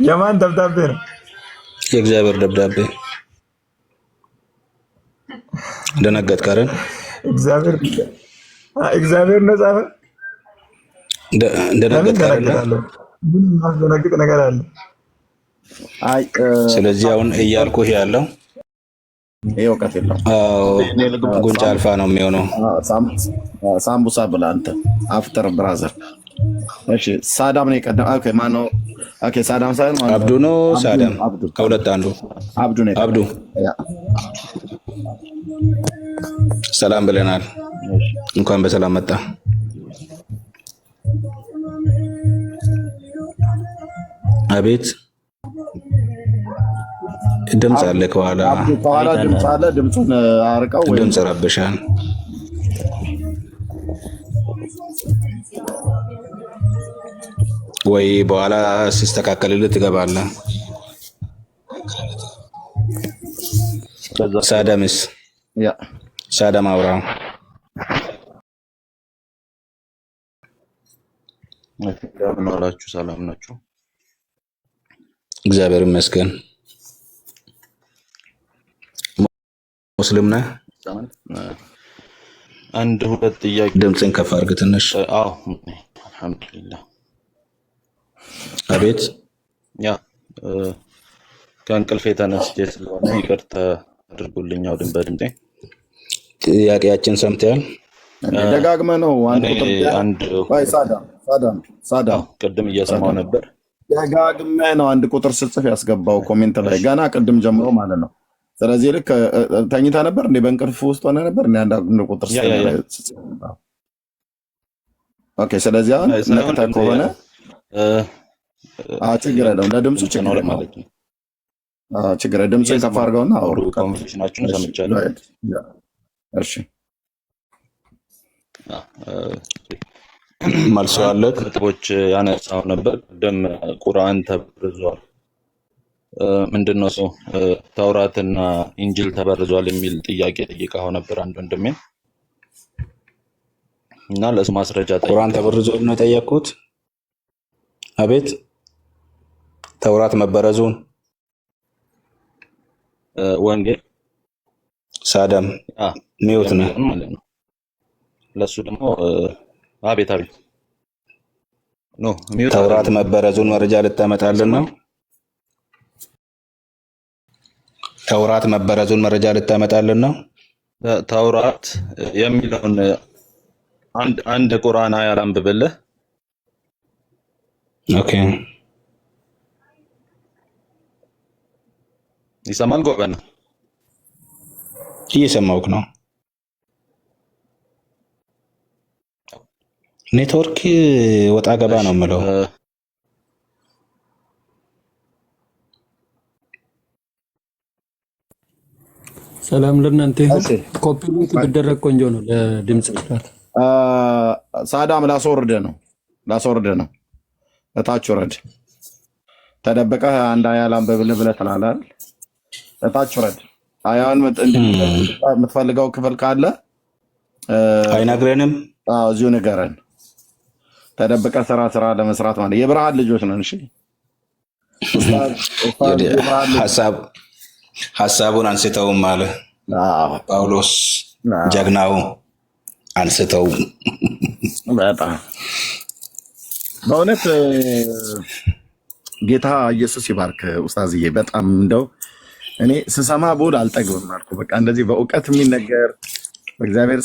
የማን ደብዳቤ ነው? የእግዚአብሔር ደብዳቤ። ደነገጥክ አይደል? እግዚአብሔር ነው ጻፈ። ደነገጥክ አይደል? ምን ማስደነግጥ ነገር አለ? አይ ስለዚህ አሁን እያልኩህ ያለው ይሄ ወቀት የለም። ጉንጫ አልፋ ነው የሚሆነው። ሳምቡሳ ብላ አንተ አፍተር ብራዘር። እሺ ሳዳም ነው የቀደም። ኦኬ ማነው? ኦኬ ሳዳም ሳይሆን ማነው? አብዱ ነው ሳዳም? ከሁለት አንዱ አብዱ ነው። አብዱ ሰላም ብለናል። እንኳን በሰላም መጣ። አቤት ድምፅ አለ ከኋላ ድምፅ አለ። ድምፁን አርቀው ወይ ድምፅ ረብሻል። ወይ በኋላ ሲስተካከልልህ ትገባለህ። ሳዳምስ ሳዳም አውራ እንደምን ዋላችሁ? ሰላም ናችሁ? እግዚአብሔር ይመስገን። ሙስሊም ነህ? አንድ ሁለት ጥያቄ። ድምፅን ከፍ አድርግ ትንሽ። አዎ አልሐምዱሊላህ። አቤት ያ ከእንቅልፌ ተነስቼ ስለሆነ ይቅርታ አድርጉልኝ። አውድን በድምጤ ጥያቄያችን ሰምተሃል? ደጋግመህ ነው አንድ ሳዳም ቅድም እየሰማው ነበር። ደጋግመህ ነው አንድ ቁጥር ስጽፍ ያስገባው ኮሜንት ላይ ገና ቅድም ጀምሮ ማለት ነው። ስለዚህ ልክ ተኝታ ነበር እንዴ? በእንቅልፍ ውስጥ ሆነ ነበር እንዴ? አንድ ቁጥር ስጽፍ ኦኬ። ስለዚህ አሁን ነቅተህ ከሆነ ችግር የለውም። ለድምፁ ችግር ማለት ነው። ችግር ድምፁ ከፍ አድርገውና አውሩ። ኮንቨርሴሽናችሁን ሰምቻለሁ። እሺ መልሶ አለ ነጥቦች ያነሳው ነበር። ቅድም ቁርአን ተበርዟል፣ ምንድነው ሰው ተውራትና ኢንጂል ተበርዟል የሚል ጥያቄ ጠይቀው ነበር አንድ ወንድሜ እና ለሱ ማስረጃ ቁርአን ተበርዟል ነው የጠየቁት። አቤት ተውራት መበረዙን ወንጌል ሳዳም ሚውት ነው ማለት ነው። ለሱ ደግሞ አቤት ኖ ሚውት ተውራት መበረዙን መረጃ ልታመጣልን ነው? ተውራት መበረዙን መረጃ ልታመጣልን ነው? ተውራት የሚለውን አንድ ቁርአን አያ ላንብብልህ። ኦኬ ይሰማል? ጎበና እየሰማሁህ ነው። ኔትወርክ ወጣ ገባ ነው የምለው። ሰላም ለእናንተ ይሁን። ኮፒ ሊንክ ቢደረግ ቆንጆ ነው ለድምጽ ጥራት። ሳዳም ላስወርደ ነው። እታች ወረድ። ተደበቀህ አንድ አያ ላንብብልህ ብለህ ትላለህ አይደል? እታች ወረድ። አያን የምትፈልገው ክፍል ካለ አይነግረንም? እዚሁ ንገረን። ተደበቀ ስራ ለመስራት ማለት የብርሃን ልጆች ነን። እሺ ሐሳቡን አንስተውም አለ ጳውሎስ ጀግናው አንስተው። በጣም በእውነት ጌታ ኢየሱስ ይባርክ ኡስታዝዬ። በጣም እንደው እኔ ስሰማ ብውል አልጠግብም አልኩ። በቃ እንደዚህ በእውቀት የሚነገር በእግዚአብሔር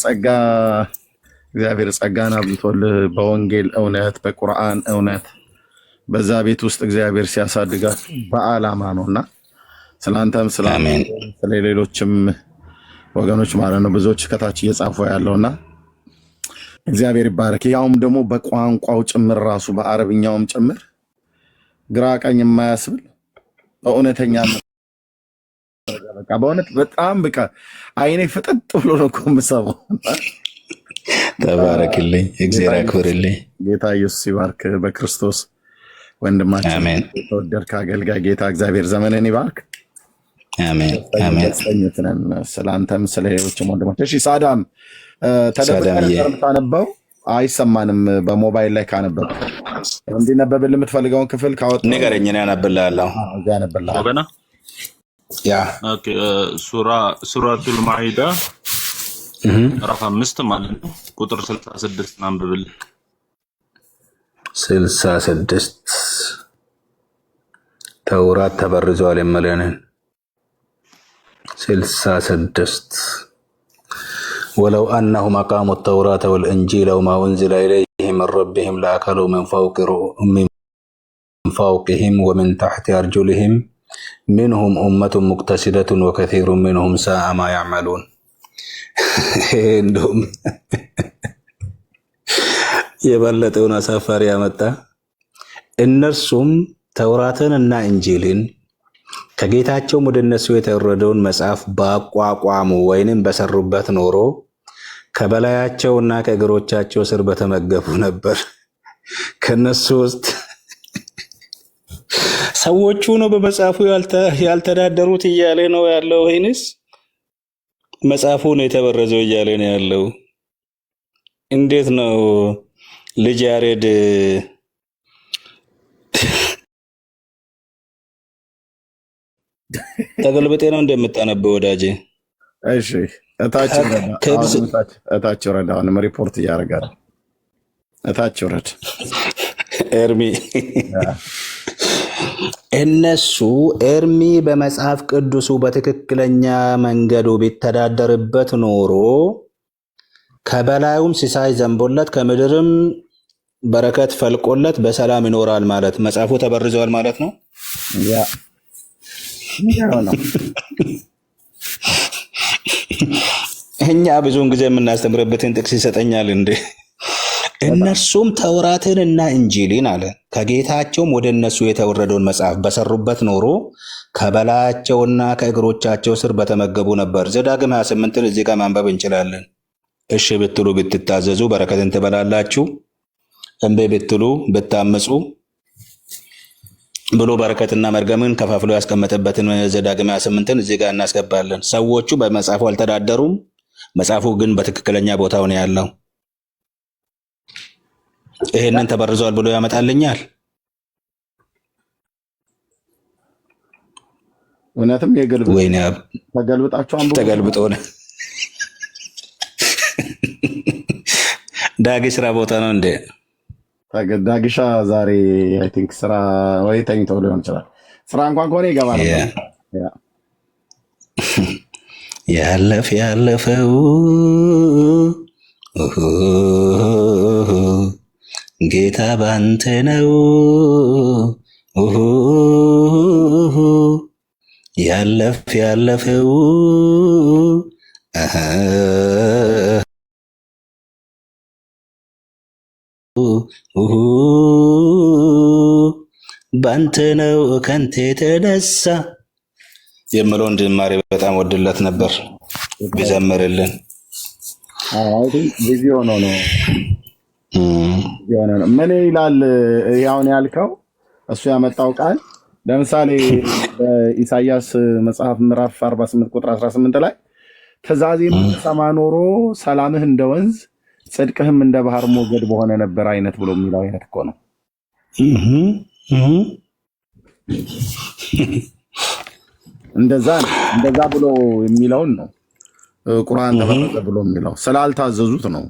ጸጋን አብዝቶልህ በወንጌል እውነት በቁርአን እውነት በዛ ቤት ውስጥ እግዚአብሔር ሲያሳድጋት በዓላማ ነውና ስላንተም ስለሌሎችም ወገኖች ማለት ነው ብዙዎች ከታች እየጻፉ ያለውና እግዚአብሔር ይባረክ። ያውም ደግሞ በቋንቋው ጭምር ራሱ በአረብኛውም ጭምር ግራ ቀኝ የማያስብል በእውነተኛ በቃ በእውነት በጣም በቃ አይኔ ፍጥጥ ብሎ ነው እኮ የምሰማው። ተባረክልኝ፣ እግዚአብሔር ያክብርልኝ። ጌታ ኢየሱስ ይባርክ። በክርስቶስ ወንድማችን ተወደድክ አገልጋይ ጌታ እግዚአብሔር ዘመንን ይባርክ። አሜን አሜን። ስለአንተም ስለሌሎችም ወንድሞች። እሺ ሳዳም ተደብቀህ ነበር የምታነበው? አይሰማንም። በሞባይል ላይ ካነበብ እንዲነበብል የምትፈልገውን ክፍል ካወጣ ንገረኝ፣ እኔ አነብልሃለሁ። ያነብልሃል ወገና ያ ኦኬ። ሱረቱል ማኢዳ ምዕራፍ 5 ማለት ነው ቁጥር 66 አንብብል። 66 ተውራት ተበርዟል የመለንን 66 ولو أنهم أقاموا التوراة والإنجيل وما أنزل إليهم من ربهم لأكلوا من فوقهم ومن تحت أرجلهم منهم أمة مقتصدة وكثير منهم ساء ما يعملون. عندهم የበለጠውን አሳፋሪ ያመጣ እነርሱም ተውራትንና እንጂልን ከጌታቸው ወደ እነሱ የተወረደውን መጽሐፍ ባቋቋሙ ወይንም በሰሩበት ኖሮ ከበላያቸውና ከእግሮቻቸው ስር በተመገቡ ነበር። ከነሱ ውስጥ ሰዎቹ ነው በመጽሐፉ ያልተዳደሩት እያለ ነው ያለው ወይንስ መጽሐፉ ነው የተበረዘው እያለ ነው ያለው? እንዴት ነው ልጅ ያሬድ ተገልብጤ ነው እንደምታነበው ወዳጄ? እሺ እታች ወረዳ አሁንም ሪፖርት እያደረጋል። እታች ወረድ ኤርሚ እነሱ ኤርሚ በመጽሐፍ ቅዱሱ በትክክለኛ መንገዱ ቢተዳደርበት ኖሮ ከበላዩም ሲሳይ ዘንቦለት ከምድርም በረከት ፈልቆለት በሰላም ይኖራል ማለት መጽሐፉ ተበርዘዋል ማለት ነው። ያ ነው እኛ ብዙውን ጊዜ የምናስተምርበትን ጥቅስ ይሰጠኛል እንዴ? እነርሱም ተውራትንና እንጂልን አለ ከጌታቸውም ወደ እነሱ የተወረደውን መጽሐፍ በሰሩበት ኖሮ ከበላያቸውና ከእግሮቻቸው ስር በተመገቡ ነበር። ዘዳግም 28ን እዚህ ጋር ማንበብ እንችላለን። እሺ ብትሉ ብትታዘዙ በረከትን ትበላላችሁ፣ እምቢ ብትሉ ብታመፁ ብሎ በረከትና መርገምን ከፋፍሎ ያስቀመጠበትን ዘዳግም 28ን እዚህ ጋር እናስገባለን። ሰዎቹ በመጽሐፉ አልተዳደሩም፣ መጽሐፉ ግን በትክክለኛ ቦታው ነው ያለው። ይሄንን ተበርዟል ብሎ ያመጣልኛል? እውነትም ወይኔ ተገልብጣችሁ አንብቡ። ተገልብጦ ነው ዳጊ ስራ ቦታ ነው እንዴ? ዳጊሻ ዛሬ አይ ቲንክ ስራ ወይ ተኝተው ሊሆን ይችላል። ስራ እንኳን ከሆነ ይገባል። ያለፈው ጌታ ባንተ ነው ያለፈው ባንተ ነው ከንተ የተነሳ የምለውን ዝማሬ በጣም ወድለት ነበር ቢዘምርልን። ቢዚ ሆኖ ነው ምን ይላል? ያውን ያልከው እሱ ያመጣው ቃል ለምሳሌ በኢሳይያስ መጽሐፍ ምዕራፍ 48 ቁጥር 18 ላይ ትእዛዜን ብትሰማ ኖሮ ሰላምህ እንደ ወንዝ ጽድቅህም እንደ ባህር ሞገድ በሆነ ነበር አይነት ብሎ የሚለው አይነት እኮ ነው። እንደዛ ብሎ የሚለውን ነው ቁርአን ተበረዘ ብሎ የሚለው ስላልታዘዙት ነው።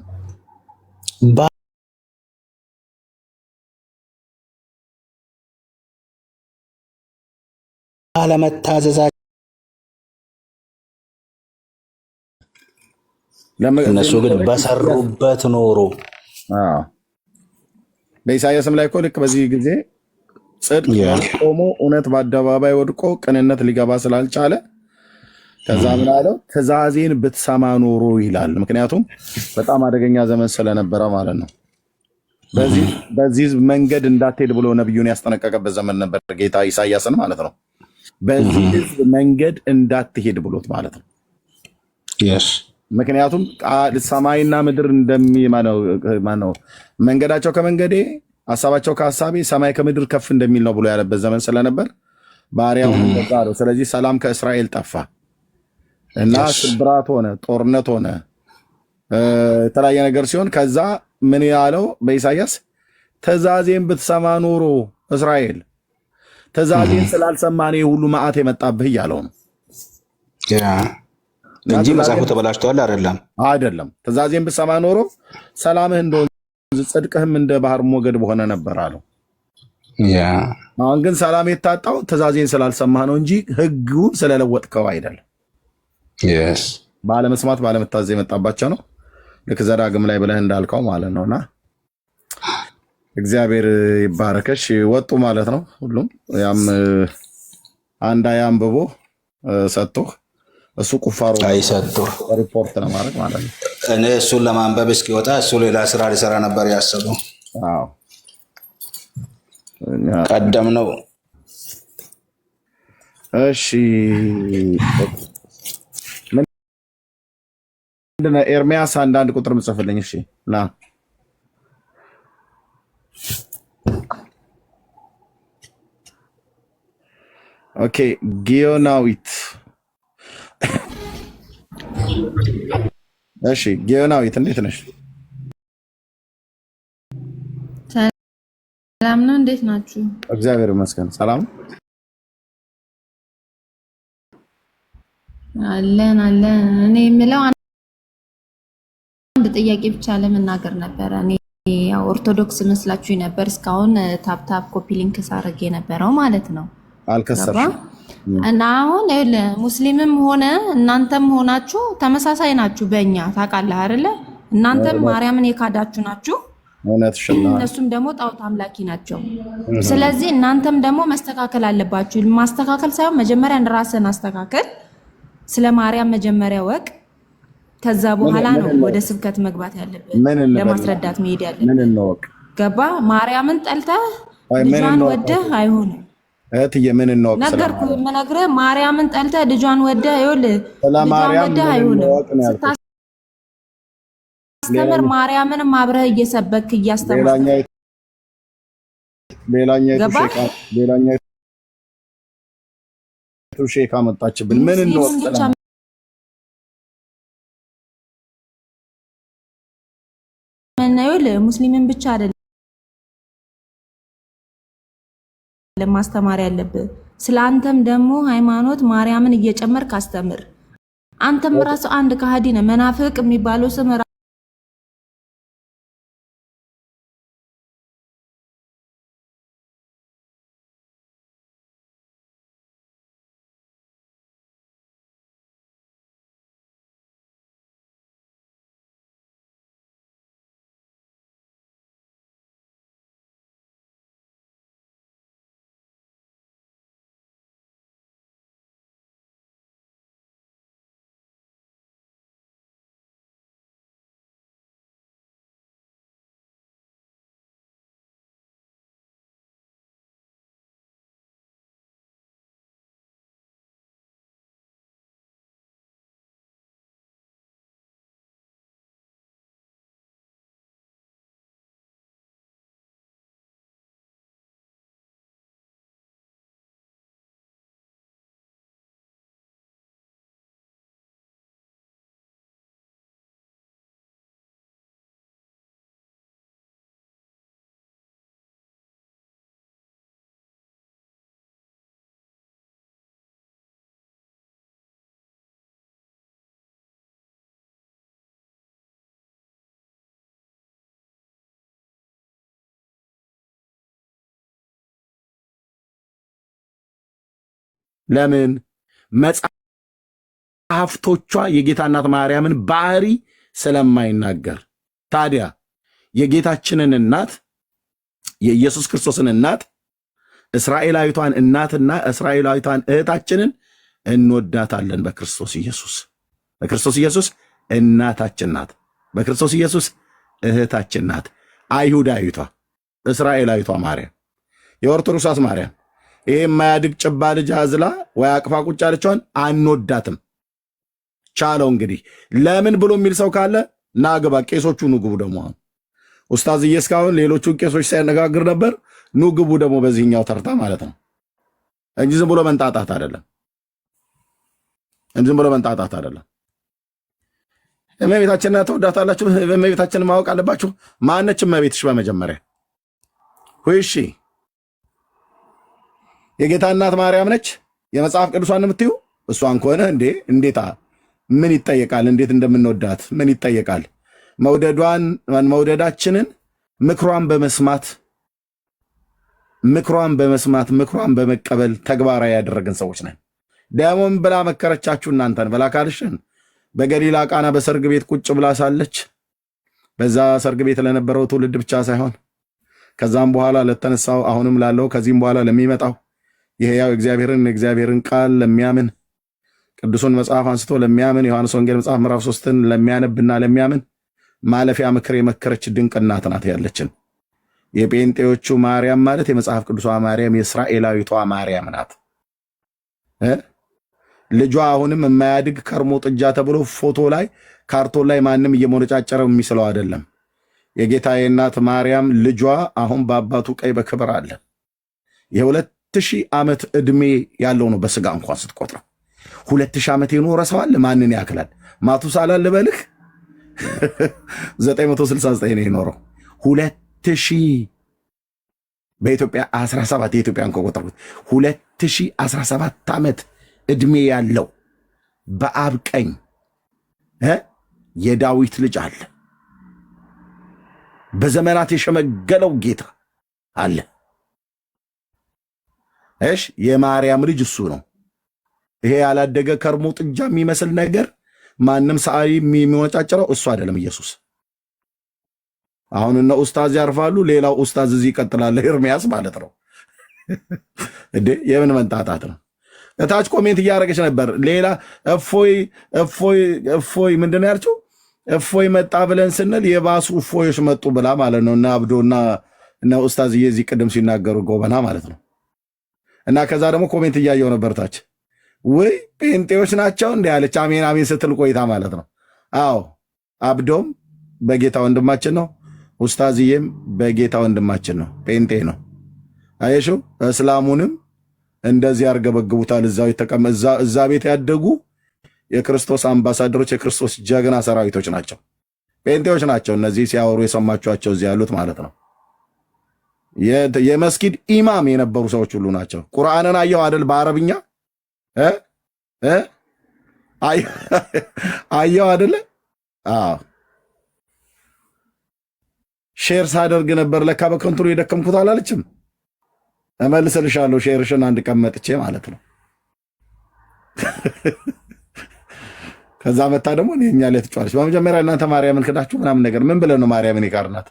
ባለመታዘዛቸው እነሱ ግን በሰሩበት ኖሮ በኢሳይያስም ላይ እኮ ልክ በዚህ ጊዜ ጽድቅ ቆሞ እውነት በአደባባይ ወድቆ ቅንነት ሊገባ ስላልቻለ ከዛ ምን አለው? ትእዛዜን ብትሰማ ኖሮ ይላል። ምክንያቱም በጣም አደገኛ ዘመን ስለነበረ ማለት ነው። በዚህ መንገድ እንዳትሄድ ብሎ ነብዩን ያስጠነቀቀበት ዘመን ነበር፣ ጌታ ኢሳይያስን ማለት ነው። በዚህ መንገድ እንዳትሄድ ብሎት ማለት ነው። ምክንያቱም ሰማይና ምድር እንደሚማነው መንገዳቸው ከመንገዴ ሐሳባቸው ከሐሳቤ ሰማይ ከምድር ከፍ እንደሚል ነው ብሎ ያለበት ዘመን ስለነበር ባሪያውን ተዛረው። ስለዚህ ሰላም ከእስራኤል ጠፋ እና ስብራት ሆነ፣ ጦርነት ሆነ፣ የተለያየ ነገር ሲሆን ከዛ ምን ያለው በኢሳይያስ ትእዛዜን ብትሰማ ኖሮ እስራኤል ትእዛዜን ስላልሰማኔ ሁሉ መዓት የመጣብህ እያለው ነው እንጂ መጽሐፉ ተበላሽቷል አይደለም። ትእዛዜን ብትሰማ ኖሮ ሰላምህ እንደ ወንዝ ጽድቅህም እንደ ባህር ሞገድ በሆነ ነበር አለው። አሁን ግን ሰላም የታጣው ትእዛዜን ስላልሰማህ ነው እንጂ ህጉን ስለለወጥከው አይደለም። ባለመስማት ባለመታዘዝ የመጣባቸው ነው። ልክ ዘዳግም ላይ ብለህ እንዳልከው ማለት ነውና እግዚአብሔር ይባረከሽ። ወጡ ማለት ነው ሁሉም ያም አንድ አንብቦ ሰጥቶ እሱ ቁፋሮ አይሰጥቶ ሪፖርት ነው ማለት ነው። እኔ እሱን ለማንበብ እስኪወጣ እሱ ሌላ ስራ ሊሰራ ነበር ያሰበው። አዎ ቀደም ነው። እሺ ምንድነው ኤርሚያስ አንዳንድ ቁጥር ምጽፍልኝ? እሺ ና ኦኬ ጊዮናዊት እሺ ጊዮናዊት እንዴት ነሽ? ሰላም ነው። እንዴት ናችሁ? እግዚአብሔር ይመስገን ሰላም አለን። እኔ የምለው አንድ ጥያቄ ብቻ ለመናገር ነበረ። እኔ ያው ኦርቶዶክስ መስላችሁኝ ነበር እስካሁን ታፕ ኮፒ ሊንክ ሳረግ የነበረው ማለት ነው። አልከሰርሽም እና አሁን ሙስሊምም ሆነ እናንተም ሆናችሁ ተመሳሳይ ናችሁ በእኛ ታውቃለህ አይደለ? እናንተም ማርያምን የካዳችሁ ናችሁ፣ እነሱም ደግሞ ጣዖት አምላኪ ናቸው። ስለዚህ እናንተም ደግሞ መስተካከል አለባችሁ። ማስተካከል ሳይሆን መጀመሪያ ራስህን አስተካከል። ስለ ማርያም መጀመሪያ ወቅ፣ ከዛ በኋላ ነው ወደ ስብከት መግባት ያለብህ፣ ለማስረዳት መሄድ ያለብህ። ገባ? ማርያምን ጠልተህ ልጇን ወደህ አይሆንም። እህትዬ ምን እንወቅ? ነገርኩህ፣ የምነግርህ ማርያምን ጠልተህ ልጇን ወደህ ይኸውልህ፣ ልጇን ወደህ አይሆንም። ስታስተምር ማርያምንም አብረህ እየሰበክ እያስተማርክ ሌላኛይቱ ሼካ መጣችብን። ምን እንወቅ? ሙስሊምን ብቻ አይደለም ማስተማር ያለብህ፣ ስለአንተም ደግሞ ሃይማኖት ማርያምን እየጨመርክ አስተምር። አንተም ራስህ አንድ ከሃዲ ነህ። መናፍቅ የሚባለው ስም ለምን መጽሐፍቶቿ የጌታ እናት ማርያምን ባህሪ ስለማይናገር። ታዲያ የጌታችንን እናት የኢየሱስ ክርስቶስን እናት እስራኤላዊቷን እናትና እስራኤላዊቷን እህታችንን እንወዳታለን። በክርስቶስ ኢየሱስ እናታችን ናት። በክርስቶስ ኢየሱስ እህታችን ናት። አይሁዳዊቷ እስራኤላዊቷ ማርያም፣ የኦርቶዶክሳት ማርያም ይሄ የማያድግ ጭባ ልጅ አዝላ ወይ አቅፋ ቁጭ ያለችዋን አንወዳትም። ቻለው እንግዲህ ለምን ብሎ የሚል ሰው ካለ ናግባ። ቄሶቹ ንግቡ ደግሞ ኡስታዝዬ እስካሁን ሌሎቹን ቄሶች ሳያነጋግር ነበር። ንግቡ ደግሞ በዚህኛው ተርታ ማለት ነው እንጂ ዝም ብሎ መንጣጣት አይደለም። እመቤታችንን ተወዳታላችሁ። እመቤታችንን ማወቅ አለባችሁ። ማነች እመቤትሽ? በመጀመሪያ እሺ የጌታ እናት ማርያም ነች የመጽሐፍ ቅዱሷን የምትዩ? እሷን ከሆነ እንዴታ ምን ይጠየቃል? እንዴት እንደምንወዳት ምን ይጠየቃል? መውደዳችንን ምክሯን በመስማት በመቀበል ተግባራዊ ያደረግን ሰዎች ነን። ደሞም ብላ መከረቻችሁ እናንተን ብላ ካልሽን በገሊላ ቃና በሰርግ ቤት ቁጭ ብላ ሳለች በዛ ሰርግ ቤት ለነበረው ትውልድ ብቻ ሳይሆን ከዛም በኋላ ለተነሳው አሁንም ላለው ከዚህም በኋላ ለሚመጣው የሕያው እግዚአብሔርን ቃል ለሚያምን ቅዱሱን መጽሐፍ አንስቶ ለሚያምን ዮሐንስ ወንጌል መጽሐፍ ምዕራፍ 3ን ለሚያነብና ለሚያምን ማለፊያ ምክር የመከረች ድንቅ እናት ናት ያለችን። የጴንጤዎቹ ማርያም ማለት የመጽሐፍ ቅዱሷ ማርያም የእስራኤላዊቷ ማርያም ናት። ልጇ አሁንም የማያድግ ከርሞ ጥጃ ተብሎ ፎቶ ላይ ካርቶን ላይ ማንም እየሞነጫጨረው የሚስለው አይደለም። የጌታዬ እናት ማርያም ልጇ አሁን በአባቱ ቀኝ በክብር አለ። የ2000 ዓመት ዕድሜ ያለው ነው በስጋ እንኳን ስትቆጥረው። 2000 ዓመት የኖረ ሰው አለ? ማንን ያክላል? ማቱሳላ ልበልህ 969 ነው የኖረው። 2000 በኢትዮጵያ 17 የኢትዮጵያን ከቆጠሩት 2017 ዓመት ዕድሜ ያለው በአብ ቀኝ የዳዊት ልጅ አለ። በዘመናት የሸመገለው ጌታ አለ። የማርያም ልጅ እሱ ነው። ይሄ ያላደገ ከርሞ ጥጃ የሚመስል ነገር ማንም ሰዓሊ የሚወጫጭረው እሱ አይደለም ኢየሱስ። አሁን እነ ኡስታዝ ያርፋሉ፣ ሌላው ኡስታዝ እዚህ ይቀጥላል። ኤርሚያስ ማለት ነው የምን መንጣጣት ነው? እታች ኮሜንት እያደረገች ነበር። ሌላ እፎይ ምንድን ያልችው? እፎይ መጣ ብለን ስንል የባሱ እፎዮች መጡ ብላ ማለት ነው። እና አብዶና እና ኡስታዝዬ እዚህ ቅድም ሲናገሩ ጎበና ማለት ነው። እና ከዛ ደግሞ ኮሜንት እያየው ነበር ታች ወይ ጴንጤዎች ናቸው እንደ ያለች አሜን አሜን ስትል ቆይታ ማለት ነው። አዎ አብዶም በጌታ ወንድማችን ነው፣ ኡስታዝዬም በጌታ ወንድማችን ነው፣ ጴንጤ ነው። አየሽው? እስላሙንም እንደዚህ ያርገበግቡታል። እዛ ቤት ያደጉ የክርስቶስ አምባሳደሮች የክርስቶስ ጀግና ሰራዊቶች ናቸው። ጴንጤዎች ናቸው እነዚህ ሲያወሩ የሰማችኋቸው እዚህ ያሉት ማለት ነው። የመስጊድ ኢማም የነበሩ ሰዎች ሁሉ ናቸው። ቁርአንን አየው አይደል? በአረብኛ አየው አይደለ? ሼር ሳደርግ ነበር ለካ በከንቱ የደከምኩት አላለችም። እመልስልሻለሁ ሼርሽን አንድ ቀን መጥቼ ማለት ነው። ከዛ መታ ደግሞ እኛ ላይ ትጫዋለች። በመጀመሪያ እናንተ ማርያምን ክዳችሁ ምናምን ነገር ምን ብለን ነው ማርያምን የካርናት?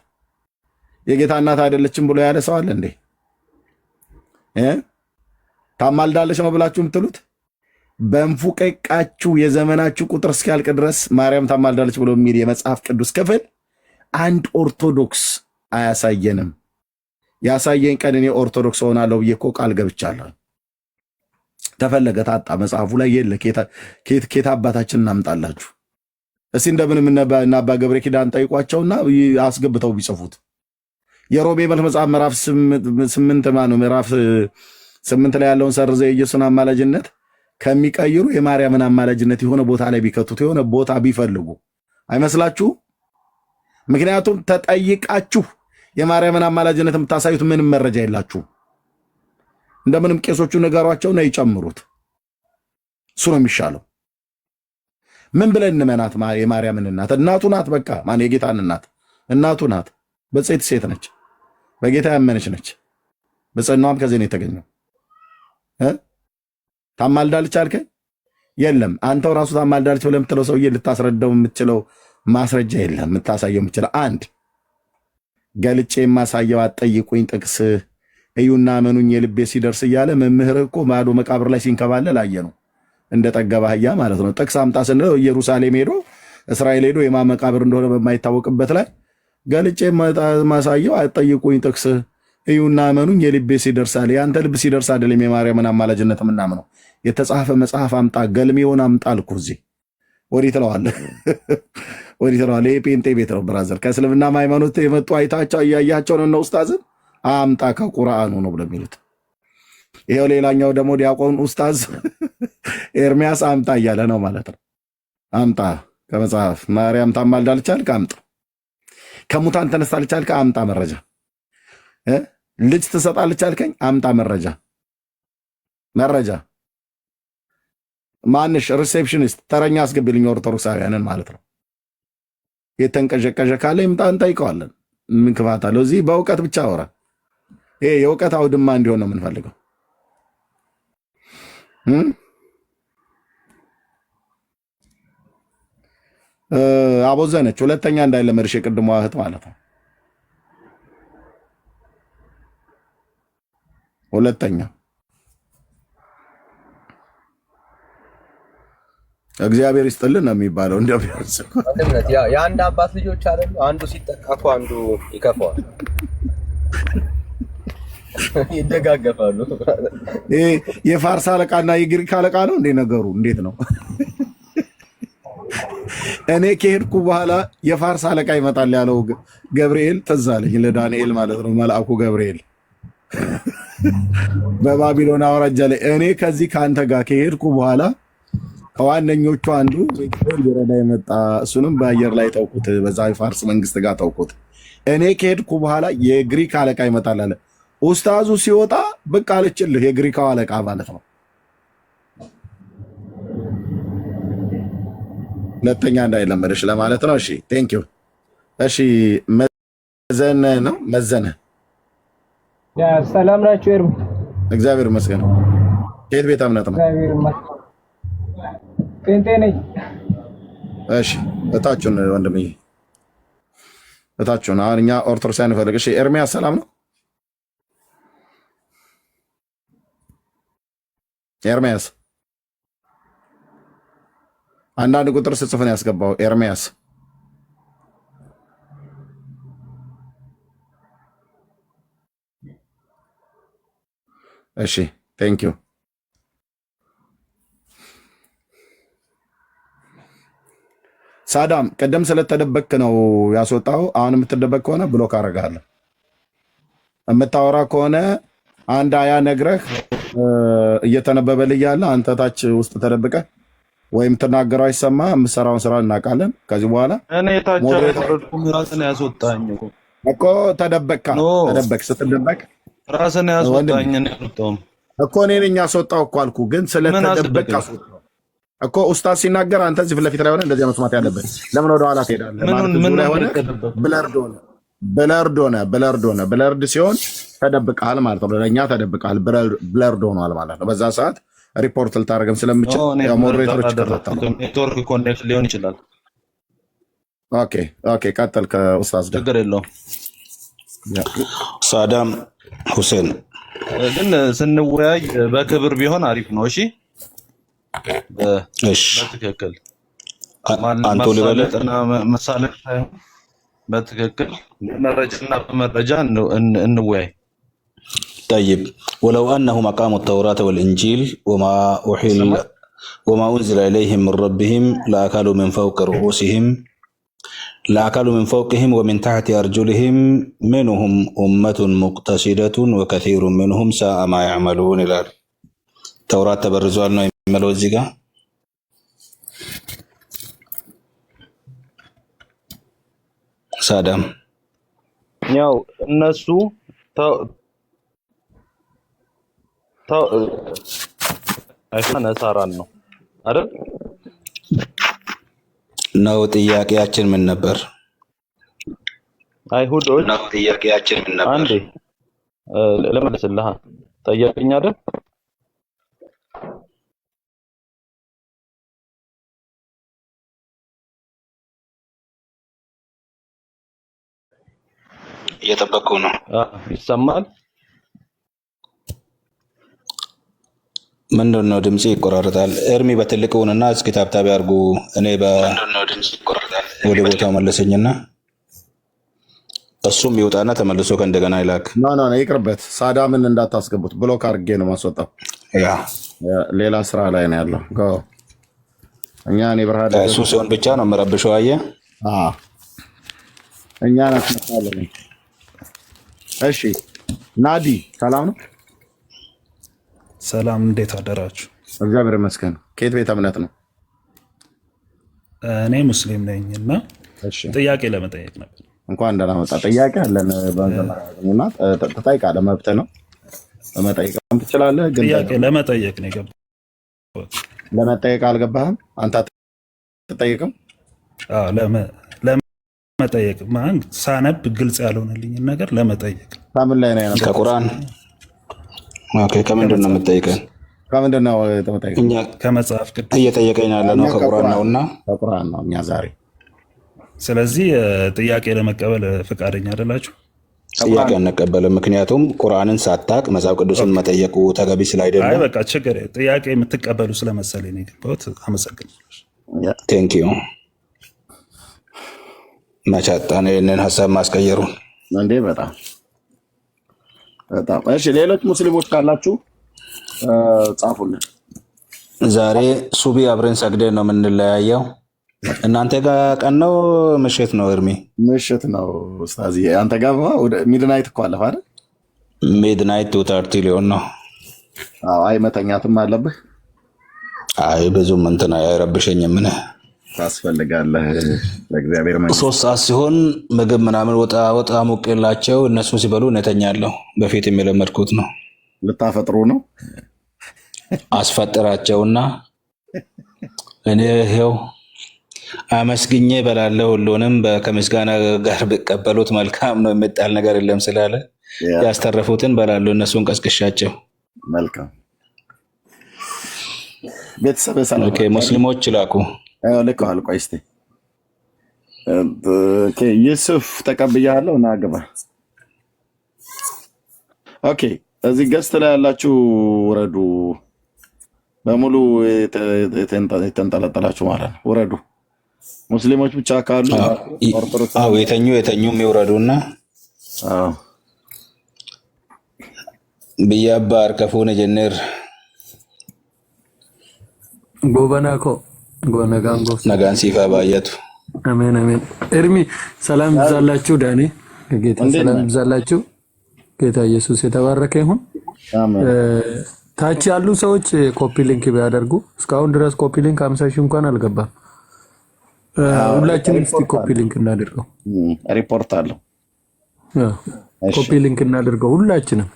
የጌታ እናት አይደለችም ብሎ ያለ ሰው አለ እንዴ? ታማልዳለች ነው ብላችሁ የምትሉት? በእንፉቀቃችሁ የዘመናችሁ ቁጥር እስኪያልቅ ድረስ ማርያም ታማልዳለች ብሎ የሚል የመጽሐፍ ቅዱስ ክፍል አንድ ኦርቶዶክስ አያሳየንም። ያሳየኝ ቀን እኔ ኦርቶዶክስ ሆናለሁ ብዬ እኮ ቃል ገብቻለሁ። ተፈለገ ታጣ መጽሐፉ ላይ የለ። ኬታ አባታችን እናምጣላችሁ እስቲ እንደምንም እና አባ ገብረ ኪዳን ጠይቋቸውና አስገብተው ቢጽፉት የሮሜ መልክ መጽሐፍ ምዕራፍ 8 ላይ ያለውን ሰርዘ የኢየሱስን አማላጅነት ከሚቀይሩ የማርያምን አማላጅነት የሆነ ቦታ ላይ ቢከቱት የሆነ ቦታ ቢፈልጉ አይመስላችሁ? ምክንያቱም ተጠይቃችሁ የማርያምን አማላጅነት የምታሳዩት ምንም መረጃ የላችሁ። እንደምንም ቄሶቹ ነገሯቸው ነው ይጨምሩት። እሱ ነው የሚሻለው። ምን ብለን እንመናት? የማርያምን እናት እናቱ ናት። በቃ ማን የጌታን እናት እናቱ ናት። በጽይት ሴት ነች። በጌታ ያመነች ነች። በጽናዋም ከዚህ ነው የተገኘው። ታማልዳለች አልከኝ? የለም አንተው ራሱ ታማልዳለች ብለህ የምትለው ሰውዬ ልታስረዳው የምትችለው ማስረጃ የለም። የምታሳየው የምትችለው አንድ ገልጬ የማሳየው አትጠይቁኝ ጥቅስ እዩና መኑኝ የልቤ ሲደርስ እያለ መምህር እኮ ማዶ መቃብር ላይ ሲንከባለል አየ ነው እንደ ጠገበ አህያ ማለት ነው። ጥቅስ አምጣ ስንለው ኢየሩሳሌም ሄዶ እስራኤል ሄዶ የማን መቃብር እንደሆነ በማይታወቅበት ላይ ገልጬ ማሳየው አትጠይቁኝ ጥቅስ እዩና መኑኝ የልቤ ሲደርስ አለ። ያንተ ልብ ሲደርስ አይደለም የማርያምን አማላጅነት ምናምነው። የተጻፈ መጽሐፍ አምጣ ገልሜውን አምጣ አልኩ። እዚህ ወዲህ ትለዋለህ ወዲህ ትለዋለህ። ይሄ ጴንጤ ቤት ነው ብራዘር። ከእስልምና ሃይማኖት የመጡ አይታቸው እያያቸው ነው። ኡስታዝን አምጣ ከቁርአኑ ነው ብለው የሚሉት። ይሄው ሌላኛው ደግሞ ዲያቆን ኡስታዝ ኤርሚያስ አምጣ እያለ ነው ማለት ነው። አምጣ ከመጽሐፍ ማርያም ታማልዳለች አልክ አምጣ። ከሙታን ተነስታለች አልክ አምጣ መረጃ። ልጅ ትሰጣለች አልከኝ አምጣ መረጃ። ማንሽ ሪሴፕሽኒስት ተረኛ አስገቢልኝ ኦርቶዶክሳውያንን ማለት ነው። የተንቀዠቀዠ ካለ ይምጣ እንጠይቀዋለን። ምን ክፋት አለው? እዚህ በእውቀት ብቻ አወራ። ይሄ የእውቀት አውድማ እንዲሆን ነው የምንፈልገው። አቦዘነች ሁለተኛ እንዳይለመድሽ የቅድሟ እህት ማለት ነው። ሁለተኛ እግዚአብሔር ይስጥልን ነው የሚባለው። እንደሚያንስ የአንድ አባት ልጆች አይደሉ? አንዱ ሲጠቃ እኮ አንዱ ይከፋዋል። ይደጋገፋሉ። ይሄ የፋርስ አለቃና የግሪክ አለቃ ነው እንዴ ነገሩ? እንዴት ነው? እኔ ከሄድኩ በኋላ የፋርስ አለቃ ይመጣል ያለው ገብርኤል ትዝ አለኝ። ለዳንኤል ማለት ነው መልአኩ ገብርኤል በባቢሎን አውራጃ ላይ እኔ ከዚህ ከአንተ ጋር ከሄድኩ በኋላ ከዋነኞቹ አንዱ ሊረዳ የመጣ እሱንም በአየር ላይ ተውኩት፣ በዛ የፋርስ መንግስት ጋር ተውኩት። እኔ ከሄድኩ በኋላ የግሪክ አለቃ ይመጣል አለ። ኡስታዙ ሲወጣ ብቅ አለችልህ የግሪካው አለቃ ማለት ነው። ሁለተኛ እንዳይለመደሽ ለማለት ነው። እሺ ቴንክ ዩ። እሺ መዘነ ያ ሰላም ናችሁ? ኤርሚ እግዚአብሔር ይመስገን። ከየት ቤተ እምነት ነው? እግዚአብሔር ይመስገን። ጴንጤ ነኝ። እሺ እታችሁን ወንድምዬ እታችሁን። አሁን እኛ ኦርቶዶክሳውያን እንፈልግ። እሺ ኤርሚያስ ሰላም ነው? ኤርሚያስ አንዳንድ ቁጥር ስጽፍን ያስገባው ኤርሚያስ እሺ ቴንክ ዩ። ሳዳም ቀደም ስለተደበክ ነው ያስወጣው። አሁን የምትደበቅ ከሆነ ብሎክ አደርጋለሁ። የምታወራ ከሆነ አንድ አያ ነግረህ እየተነበበልህ ያለ አንተ ታች ውስጥ ተደብቀ ወይም ትናገረው አይሰማ። የምትሰራውን ስራ እናውቃለን። ከዚህ በኋላ እኔ ታች ራስን ያስወጣኝ እኮ ተደበቅካ ተደበቅ። ስትደበቅ ራስን ያስወጣኝ እኮ እኔ ነኝ ያስወጣው እኮ አልኩ። ግን ስለተደበቅ አስወጣው እኮ ኡስታዝ ሲናገር አንተ እዚህ ፊት ለፊት ላይ ሆነ እንደዚህ መስማት ያለበት ለምን ወደ ኋላ ትሄዳለህ? ማለት ላይ ሆነ ብለርድ ሲሆን ተደብቃል ማለት ነው። ለእኛ ተደብቃል ብለርድ ሆኗል ማለት ነው። በዛ ሰዓት ሪፖርት ልታደርግም ስለምችል ሞዴሬተሮች ይከታተሉ። ኔትወርክ ኮኔክሽን ሊሆን ይችላል። ኦኬ ቀጥል። ከኡስታዝ ችግር የለውም። ሳዳም ሁሴን ግን ስንወያይ በክብር ቢሆን አሪፍ ነው። እሺ በትክክል አንተ ሊበለጥና መሳለጥ ሳይሆን በትክክል መረጃና በመረጃ እንወያይ። طيب ولو أنهم أقاموا التوراة والإنجيل وما أنزل إليهم من ربهم لأكلوا من فوقهم ومن تحت أرجلهم منهم أمة مقتصدة وكثير منهم ساء ما يعملون إلى التوراة تبرزوا لنا يعملوا الزيغا ሳዳም ያው እነሱ ነሳራን ነው አይደል? ነው ጥያቄያችን ምን ነበር? አይሁዶች ነው ጥያቄያችን ምን ነበር? አንዴ ለመለስልህ ጠየቀኝ አይደል? እየጠበቁ ነው። ይሰማል? ምንድን ነው ድምጽ ይቆራረጣል? ኤርሚ በትልቁንና እስኪ ታብታቢ አድርጉ። እኔ ወደ ቦታው መለሰኝና እሱም ይውጣና ተመልሶ ከእንደገና ይላክ። ኖ ይቅርበት። ሳዳምን እንዳታስገቡት ብሎክ አድርጌ ነው ማስወጣው። ሌላ ስራ ላይ ነው ያለው። እኛ እኔ ብርሃን እሱ ሲሆን ብቻ ነው የምረብሸው። አየህ እኛ ናስመጣለን። እሺ ናዲ ሰላም ነው? ሰላም፣ እንዴት አደራችሁ? እግዚአብሔር ይመስገን። ከየት ቤተ እምነት ነው? እኔ ሙስሊም ነኝ እና ጥያቄ ለመጠየቅ ነበር። እንኳን ደህና መጣ። ጥያቄ አለን በእንትና ተጠይቃለህ፣ መብት ነው ለመጠየቅም ትችላለህ። ግን ጥያቄ ለመጠየቅ ነው የገባሁት። ለመጠየቅ አልገባህም አንተ አትጠይቅም? አዎ ለመጠየቅ ማን ሳነብ ግልጽ ያልሆነልኝን ነገር ለመጠየቅ። ከምን ላይ ነው? ከቁርአን። ኦኬ፣ ከምንድን ነው የምትጠይቀን? ከምንድን ነው የምትጠይቀን? እኛ ከመጽሐፍ ቅዱስ እየጠየቀኝ ያለ ነው ከቁርአን ነውና፣ ከቁርአን ነው እኛ ዛሬ። ስለዚህ ጥያቄ ለመቀበል ፈቃደኛ አይደላችሁ? ጥያቄ አንቀበልም። ምክንያቱም ቁርአንን ሳታቅ መጽሐፍ ቅዱስን መጠየቁ ተገቢ ስላይደለም። አይ በቃ ችግር ጥያቄ የምትቀበሉ ስለመሰለኝ ነው የገባሁት። አመሰግናለሁ። ቴንኪዩ። መቻጣን ይህንን ሀሳብ ማስቀየሩን እንዴ! በጣም በጣም እሺ። ሌሎች ሙስሊሞች ካላችሁ ጻፉልን። ዛሬ ሱቢ አብረን ሰግደን ነው የምንለያየው። እናንተ ጋር ቀን ነው ምሽት ነው? እርሜ ምሽት ነው ኡስታዝ። አንተ ጋር ሚድናይት እኮ አለፈ አይደል? ሚድናይት 2:30 ሊሆን ነው። አዎ። አይ መተኛትም አለብህ። አይ ብዙም እንትን አይረብሸኝም። ምን ታስፈልጋለህ? ለእግዚአብሔር መንግስት 3 ሰዓት ሲሆን ምግብ ምናምን ወጣ ሞቅላቸው እነሱ ሲበሉ እነተኛለሁ። በፊት የለመድኩት ነው። ልታፈጥሩ ነው? አስፈጥራቸውና እኔ ይኸው አመስግኜ በላለሁ። ሁሉንም ከምስጋና ጋር ቢቀበሉት መልካም ነው፣ የሚጣል ነገር የለም ስላለ ያስተረፉትን በላለሁ። እነሱን ቀስቅሻቸው። መልካም ቤተሰብ ሰላም። ኦኬ፣ ሙስሊሞች ላኩ። ልክ ቆይ እስኪ ዩሱፍ ተቀብያለሁ እና ግባ። ኦኬ፣ እዚህ ገስት ላይ ያላችሁ ውረዱ። በሙሉ የተንጠለጠላችሁ ማለት ነው ውረዱ። ሙስሊሞች ብቻ ካሉ የተኙም ይውረዱና ብያባ አርከፉን ጀነር ጎበናኮ ጎነጋንጎ ነጋን ሲፋ ባየቱ አሜን አሜን። ኤርሚ ሰላም ይብዛላችሁ። ዳኒ ጌታ ሰላም ይብዛላችሁ። ጌታ ኢየሱስ የተባረከ ይሁን። ታች ያሉ ሰዎች ኮፒ ሊንክ ቢያደርጉ እስካሁን ድረስ ኮፒ ሊንክ 50 ሺህ እንኳን አልገባም። ሁላችንም እስቲ ኮፒ ሊንክ እናድርገው። ሪፖርት አለው። ኮፒ ሊንክ እናድርገው ሁላችንም።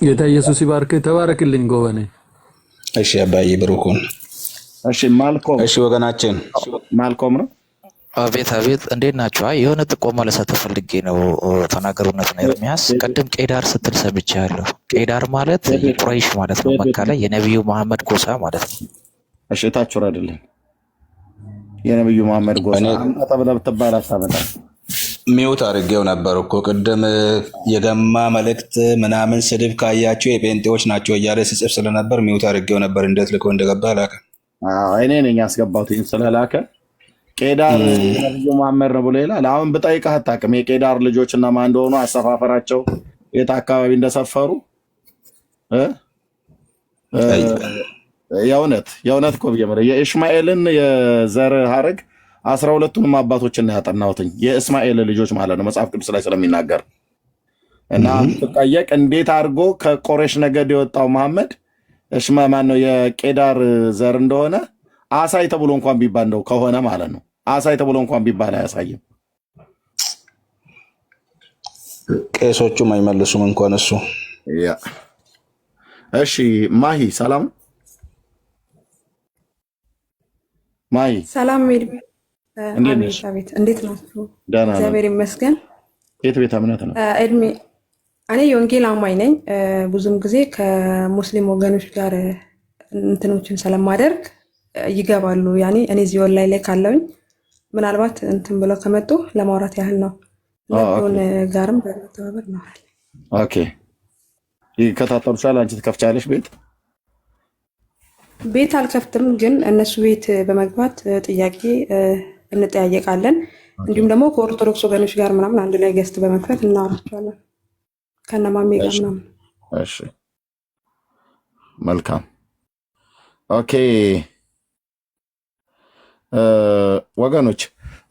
ጌታ ኢየሱስ ይባርክ። ተባረክልኝ ጎበኔ። እሺ አባዬ ብሩኩን። እሺ ማልኮም። እሺ ወገናችን ማልኮም ነው። አቤት አቤት፣ እንዴት ናችሁ? አይ የሆነ ጥቆማ ልሰጥህ ፈልጌ ነው። ተናገሩነት ነው ኤርሚያስ። ቅድም ቄዳር ስትል ሰምቻለሁ። ቄዳር ማለት የቁረይሽ ማለት ነው። መካ ላይ የነቢዩ መሐመድ ጎሳ ማለት ነው። እሺ ታች ወረድልኝ። የነቢዩ መሐመድ ጎሳ ተብለህ ብትባል አታመጣም። ሚውት አድርጌው ነበር እኮ ቅድም የገማ መልእክት ምናምን ስድብ ካያቸው የጴንጤዎች ናቸው እያለ ስጽፍ ስለነበር ሚውት አድርጌው ነበር። እንዴት ልኮ እንደገባ አላውቅም። እኔ ነኝ ያስገባሁት ስለላከ ቄዳር ነብዩ መሐመድ ነው ብሎ ይላል። አሁን ብጠይቅህ አታውቅም። የቄዳር ልጆች እና ማን እንደሆኑ አሰፋፈራቸው፣ የት አካባቢ እንደሰፈሩ የእውነት እኮ ብዬ የኢስማኤልን የዘር ሀረግ 12ቱንም አባቶችን ያጠናሁትኝ የእስማኤል ልጆች ማለት ነው መጽሐፍ ቅዱስ ላይ ስለሚናገር እና ብጠየቅ እንዴት አድርጎ ከቆሬሽ ነገድ የወጣው መሐመድ ማን ነው የቄዳር ዘር እንደሆነ አሳይ ተብሎ እንኳን ቢባል እንደው ከሆነ ማለት ነው አሳይ ተብሎ እንኳን ቢባል አያሳይም። ቄሶቹም አይመልሱም እንኳን እሱ። እሺ ማሂ ሰላም። ማሂ ሰላም ሜድ ቤት እንዴት ናችሁ? እግዚአብሔር ይመስገን። የት ቤተ እምነት ነው? እድሜ እኔ የወንጌል አማኝ ነኝ። ብዙም ጊዜ ከሙስሊም ወገኖች ጋር እንትኖችን ስለማደርግ ይገባሉ። ያኔ እኔ እዚህ ወላይ ላይ ካለውኝ ምናልባት እንትን ብለው ከመጡ ለማውራት ያህል ነው። ለሆነ ጋርም በመተባበር ነው። ኦኬ ይከታተሉሻል። አንቺ ትከፍቻለሽ ቤት? ቤት አልከፍትም፣ ግን እነሱ ቤት በመግባት ጥያቄ እንጠያየቃለን። እንዲሁም ደግሞ ከኦርቶዶክስ ወገኖች ጋር ምናምን አንድ ላይ ገስት በመክፈት እናወራቸዋለን ከነማሜ ጋር ምናምን። እሺ መልካም ኦኬ። ወገኖች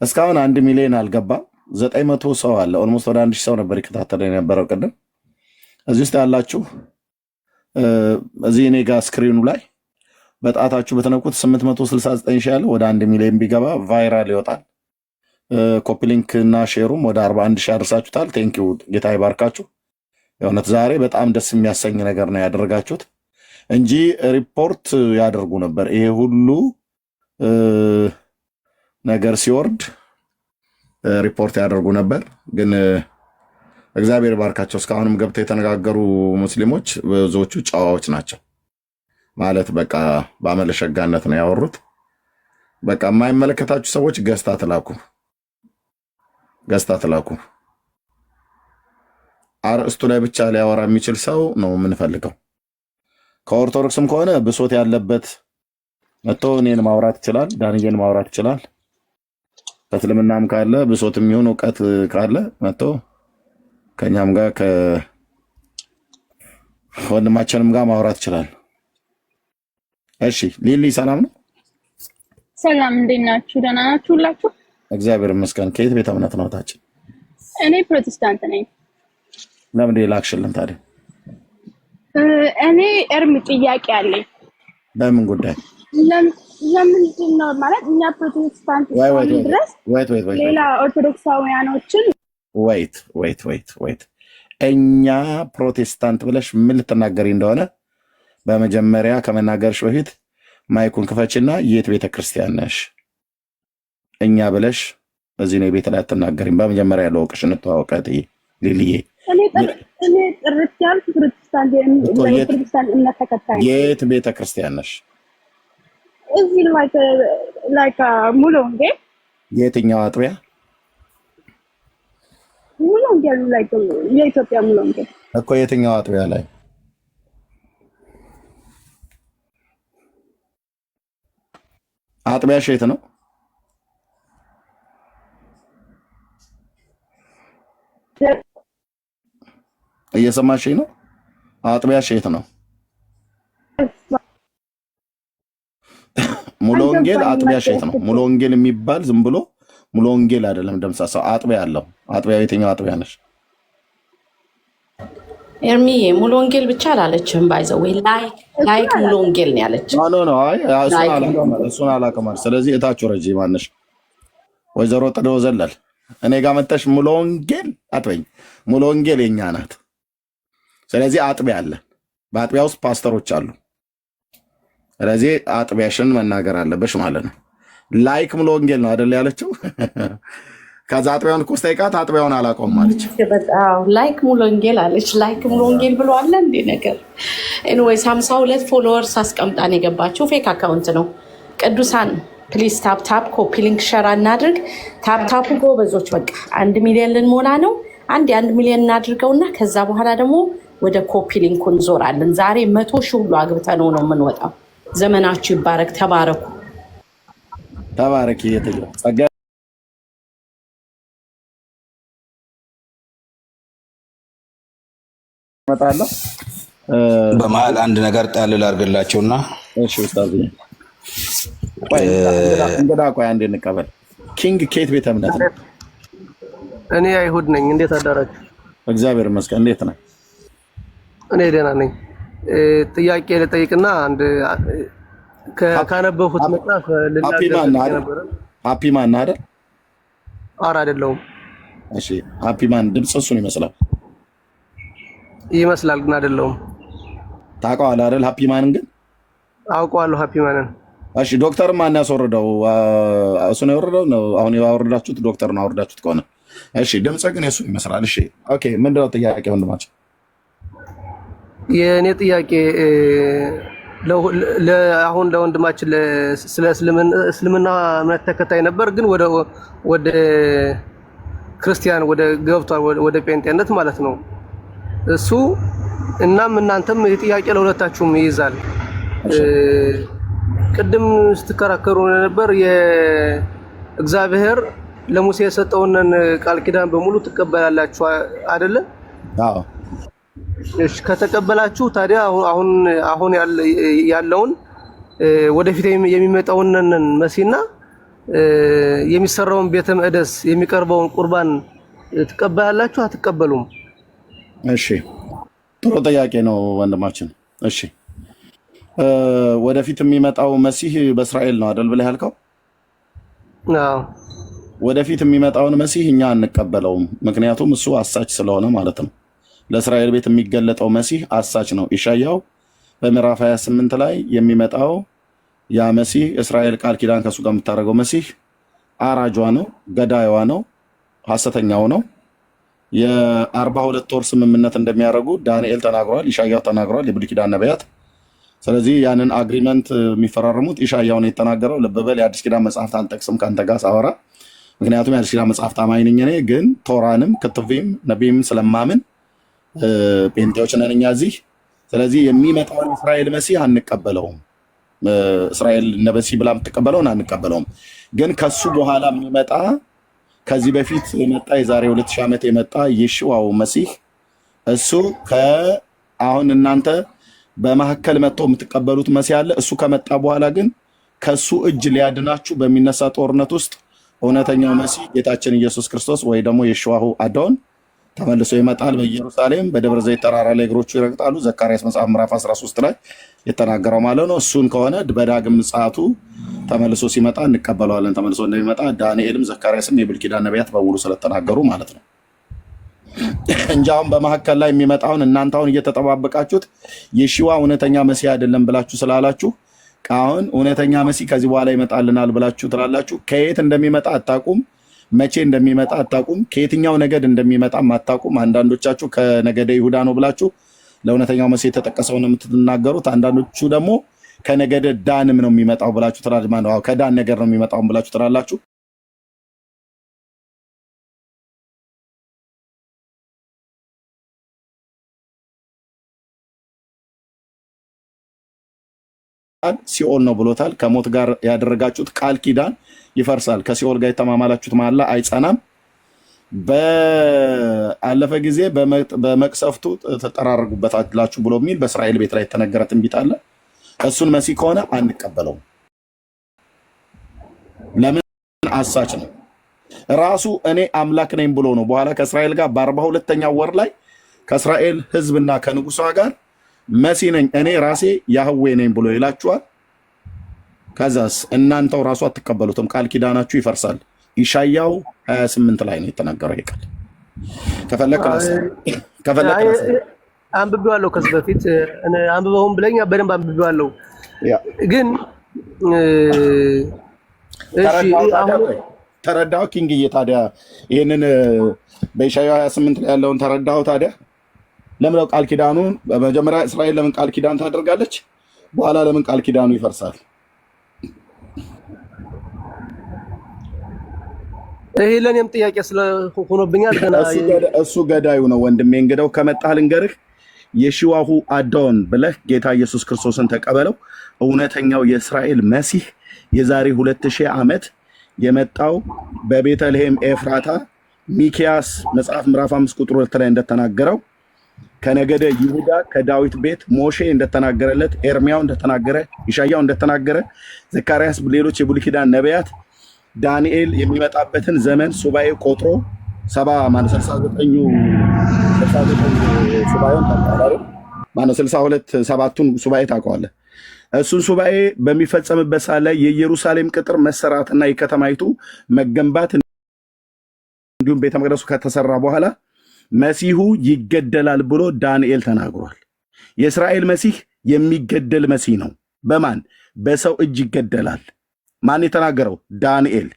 እስካሁን 1 ሚሊዮን አልገባም። 900 ሰው አለ። ኦልሞስት ወደ 1000 ሰው ነበር ይከታተል የነበረው ቅድም። እዚህ ውስጥ ያላችሁ እዚህ እኔ ጋር ስክሪኑ ላይ በጣታችሁ በተነኩት 869 ሺህ ያለ ወደ 1 ሚሊዮን ቢገባ ቫይራል ይወጣል። ኮፒ ሊንክ እና ሼሩም ወደ 41 ሺህ አድርሳችሁታል። ቴንኪው ጌታ ይባርካችሁ። የእውነት ዛሬ በጣም ደስ የሚያሰኝ ነገር ነው ያደረጋችሁት እንጂ ሪፖርት ያደርጉ ነበር። ይሄ ሁሉ ነገር ሲወርድ ሪፖርት ያደርጉ ነበር። ግን እግዚአብሔር ባርካቸው። እስካሁንም ገብተው የተነጋገሩ ሙስሊሞች ብዙዎቹ ጨዋዎች ናቸው። ማለት በቃ በአመለሸጋነት ነው ያወሩት። በቃ የማይመለከታችሁ ሰዎች ገዝታ ትላኩ። አርእስቱ ላይ ብቻ ሊያወራ የሚችል ሰው ነው የምንፈልገው። ከኦርቶዶክስም ከሆነ ብሶት ያለበት መጥቶ እኔን ማውራት ይችላል፣ ዳንኤልን ማውራት ይችላል። ከእስልምናም ካለ ብሶትም ይሁን እውቀት ካለ መጥቶ ከኛም ጋር ከወንድማችንም ጋር ማውራት ይችላል። እሺ ሊሊ ሰላም ነው? ሰላም፣ እንዴት ናችሁ? ደህና ናችሁ ሁላችሁ? እግዚአብሔር ይመስገን። ከየት ቤተ እምነት ነው ታችን? እኔ ፕሮቴስታንት ነኝ። ለምን ላክሽልን ታዲያ? እኔ እርም ጥያቄ አለኝ። በምን ጉዳይ? ለምንድን ነው ማለት እኛ ፕሮቴስታንት ድረስ ሌላ ኦርቶዶክሳውያኖችን ወይት እኛ ፕሮቴስታንት ብለሽ ምን ልትናገሪ እንደሆነ በመጀመሪያ ከመናገርሽ በፊት ማይኩን ክፈችና የት ቤተ ክርስቲያን ነሽ? እኛ ብለሽ እዚህ ነው ቤት ላይ አትናገሪም። በመጀመሪያ ያለው ወቅሽ እንተዋወቀት ሊልዬ። እኔ ጥርት ያልኩ ፕሮቴስታንት እምነት ተከታይ ነኝ። የት ቤተ ክርስቲያን ነሽ? እዚህ ላይክ ሙሉ ወንጌል። የትኛው አጥቢያ? ሙሉ ወንጌል ላይክ የኢትዮጵያ ሙሉ ወንጌል እኮ። የትኛው አጥቢያ ላይ? አጥቢያሽ የት ነው? እየሰማሽኝ ነው? አጥቢያሽ የት ነው? ሙሉ ወንጌል አጥቢያሽ የት ነው? ሙሉ ወንጌል የሚባል ዝም ብሎ ሙሉ ወንጌል አይደለም፣ ደምሳሳው አጥቢያ አለው። አጥቢያ የትኛው አጥቢያ ነሽ? ኤርሚዬ ሙሉ ወንጌል ብቻ አላለችም። ባይዘው ወይ ላይክ ሙሉ ወንጌል ነው ያለችው። ኖ አይ እሱን አላውቅም። ስለዚህ እታችሁ ረጂ ማነሽ? ወይዘሮ ጥደው ዘለል እኔ ጋር መተሽ ሙሉ ወንጌል አትበኝ። ሙሉ ወንጌል የኛ ናት። ስለዚህ አጥቢያ አለ። በአጥቢያ ውስጥ ፓስተሮች አሉ። ስለዚህ አጥቢያሽን መናገር አለበሽ ማለት ነው። ላይክ ሙሉ ወንጌል ነው አይደል ያለችው? ከዛ አጥቢያውን እኮ ስጠይቃት አጥቢያውን አላውቀውም አለች። ላይክ ሙሉ ወንጌል አለች። ላይክ ሙሉ ወንጌል ብሎ አለ እንዴ ነገር? ኤኒዌይስ 52 ፎሎወርስ አስቀምጣን የገባችው ፌክ አካውንት ነው። ቅዱሳን ፕሊዝ ታፕ ኮፒ ሊንክ ሸራ እናድርግ። ታፕ ጎበዞች፣ በቃ 1 ሚሊዮን ልንሞላ ነው። የ1 ሚሊዮን እናድርገውና ከዛ በኋላ ደግሞ ወደ ኮፒ ሊንኩ እንዞራለን። ዛሬ 100 ሺህ ሁሉ አግብተነው ነው የምንወጣው። ዘመናችሁ ይባረክ። ተባረኩ። ተባረክ። ጸጋ መጣለሁ። በመሀል አንድ ነገር ጣል ላድርግላቸውና እሺ ኡስታዝ እንግዳ ቆይ አንዴ እንቀበል። ኪንግ ኬት ቤተ እምነት ነው? እኔ አይሁድ ነኝ። እንዴት አዳራችሁ? እግዚአብሔር ይመስገን። እንዴት ነህ? እኔ ደህና ነኝ። ጥያቄ ልጠይቅና አንድ ካነበብኩት መጽሐፍ ሃፒ ማን አይደል? ኧረ አይደለሁም። እሺ ሃፒ ማን ድምፅ እሱን ይመስላል ግን አይደለሁም። ታውቀዋለህ አይደል? ሃፒ ማንን ግን አውቀዋለሁ። ሃፒ ማንን። እሺ ዶክተር ማን ያስወረደው? እሱ ነው የወረደው ነው? አሁን ያወረዳችሁት ዶክተር ነው አወረዳችሁት ከሆነ እሺ። ድምፅ ግን የእሱን ይመስላል። እሺ ኦኬ። ምንድነው ጥያቄ ወንድማችን? የእኔ ጥያቄ አሁን ለወንድማችን ስለ እስልምና እምነት ተከታይ ነበር፣ ግን ወደ ክርስቲያን ገብቷል፣ ወደ ጴንጤነት ማለት ነው እሱ። እናም እናንተም የጥያቄ ለሁለታችሁም ይይዛል። ቅድም ስትከራከሩ ነበር የእግዚአብሔር ለሙሴ የሰጠውን ቃል ኪዳን በሙሉ ትቀበላላችሁ አይደለ? አዎ። እሺ ከተቀበላችሁ ታዲያ አሁን ያለውን ወደፊት የሚመጣውን መሲና የሚሰራውን ቤተ መቅደስ የሚቀርበውን ቁርባን ትቀበላላችሁ አትቀበሉም? እሺ ጥሩ ጥያቄ ነው ወንድማችን። እሺ ወደፊት የሚመጣው መሲህ በእስራኤል ነው አይደል ብለህ ያልከው? አዎ ወደፊት የሚመጣውን መሲህ እኛ አንቀበለውም። ምክንያቱም እሱ አሳች ስለሆነ ማለት ነው። ለእስራኤል ቤት የሚገለጠው መሲህ አሳች ነው። ኢሳይያው በምዕራፍ 28 ላይ የሚመጣው ያ መሲህ እስራኤል ቃል ኪዳን ከሱ ጋር የምታደርገው መሲህ አራጇ ነው፣ ገዳይዋ ነው፣ ሐሰተኛው ነው። የ42 ወር ስምምነት እንደሚያደርጉ ዳንኤል ተናግሯል፣ ኢሳይያው ተናግሯል፣ የብሉይ ኪዳን ነቢያት። ስለዚህ ያንን አግሪመንት የሚፈራረሙት ኢሳይያው ነው የተናገረው። ልብ በል የአዲስ ኪዳን መጽሐፍት አልጠቅስም ከአንተ ጋር ሳወራ፣ ምክንያቱም የአዲስ ኪዳን መጽሐፍት አማኝ ነኝ እኔ። ግን ቶራንም ክትቪም ነቢይም ስለማምን ጴንጤዎች ነን እኛ እዚህ። ስለዚህ የሚመጣውን እስራኤል መሲህ አንቀበለውም። እስራኤል ነበሲ ብላ የምትቀበለውን አንቀበለውም። ግን ከሱ በኋላ የሚመጣ ከዚህ በፊት የመጣ የዛሬ 2000 ዓመት የመጣ የሽዋው መሲህ እሱ አሁን እናንተ በመሐከል መጥቶ የምትቀበሉት መሲህ አለ። እሱ ከመጣ በኋላ ግን ከሱ እጅ ሊያድናችሁ በሚነሳ ጦርነት ውስጥ እውነተኛው መሲህ ጌታችን ኢየሱስ ክርስቶስ ወይ ደግሞ የሽዋሁ አዶን ተመልሶ ይመጣል። በኢየሩሳሌም በደብረ ዘይት ተራራ ላይ እግሮቹ ይረግጣሉ። ዘካርያስ መጽሐፍ ምዕራፍ 13 ላይ የተናገረው ማለት ነው። እሱን ከሆነ በዳግም ምጽአቱ ተመልሶ ሲመጣ እንቀበለዋለን። ተመልሶ እንደሚመጣ ዳንኤልም ዘካርያስም የብሉይ ኪዳን ነቢያት በሙሉ ስለተናገሩ ማለት ነው እንጂ አሁን በመሐከል ላይ የሚመጣውን እናንተ አሁን እየተጠባበቃችሁት የሺዋ እውነተኛ መሲህ አይደለም ብላችሁ ስላላችሁ አሁን እውነተኛ መሲህ ከዚህ በኋላ ይመጣልናል ብላችሁ ትላላችሁ። ከየት እንደሚመጣ አታውቁም። መቼ እንደሚመጣ አታውቁም። ከየትኛው ነገድ እንደሚመጣም አታውቁም። አንዳንዶቻችሁ ከነገደ ይሁዳ ነው ብላችሁ ለእውነተኛው መሲህ የተጠቀሰው ነው የምትናገሩት። አንዳንዶቹ ደግሞ ከነገደ ዳንም ነው የሚመጣው ብላችሁ ትላላችሁ። ከዳን ነገር ነው የሚመጣው ብላችሁ ትላላችሁ። ሲኦል ነው ብሎታል። ከሞት ጋር ያደረጋችሁት ቃል ኪዳን ይፈርሳል። ከሲኦል ጋር የተማማላችሁት መሐላ አይጸናም። በአለፈ ጊዜ በመቅሰፍቱ ተጠራረጉበታላችሁ ብሎ የሚል በእስራኤል ቤት ላይ የተነገረ ትንቢት አለ። እሱን መሲህ ከሆነ አንቀበለውም። ለምን? አሳች ነው። ራሱ እኔ አምላክ ነኝ ብሎ ነው በኋላ ከእስራኤል ጋር በ42ኛው ወር ላይ ከእስራኤል ሕዝብና ከንጉሷ ጋር መሲህ ነኝ እኔ ራሴ ያህዌ ነኝ ብሎ ይላችኋል። ከዛስ እናንተው ራሱ አትቀበሉትም፣ ቃል ኪዳናችሁ ይፈርሳል። ኢሳይያው 28 ላይ ነው የተናገረው ይሄ ቃል። ከፈለክ አንብቤዋለሁ። ከዚህ በፊት አንብበውም ብለኛ በደንብ አንብቤዋለሁ። ግን ተረዳው ኪንግዬ። ታዲያ ይህንን በኢሳይያው 28 ላይ ያለውን ተረዳው ታዲያ? ለምን ቃል ኪዳኑን በመጀመሪያ እስራኤል ለምን ቃል ኪዳን ታደርጋለች? በኋላ ለምን ቃል ኪዳኑ ይፈርሳል? ይሄ ለኔም ጥያቄ ስለሆነብኛል። እሱ ገዳዩ ነው ወንድሜ። እንግዲያው ከመጣህ ልንገርህ፣ የሺዋሁ አዶን ብለህ ጌታ ኢየሱስ ክርስቶስን ተቀበለው። እውነተኛው የእስራኤል መሲህ የዛሬ 2000 ዓመት የመጣው በቤተልሔም ኤፍራታ ሚኪያስ መጽሐፍ ምዕራፍ 5 ቁጥር 2 ላይ እንደተናገረው ከነገደ ይሁዳ ከዳዊት ቤት ሞሼ እንደተናገረለት፣ ኤርሚያው እንደተናገረ፣ ኢሳይያው እንደተናገረ፣ ዘካርያስ፣ ሌሎች የብሉይ ኪዳን ነቢያት ዳንኤል የሚመጣበትን ዘመን ሱባኤ ቆጥሮ 62 7ቱን ሱባኤ ታውቀዋለህ። እሱን ሱባኤ በሚፈጸምበት ሰዓት ላይ የኢየሩሳሌም ቅጥር መሰራትና የከተማይቱ መገንባት እንዲሁም ቤተ መቅደሱ ከተሰራ በኋላ መሲሁ ይገደላል ብሎ ዳንኤል ተናግሯል። የእስራኤል መሲህ የሚገደል መሲህ ነው። በማን? በሰው እጅ ይገደላል። ማን የተናገረው? ዳንኤል።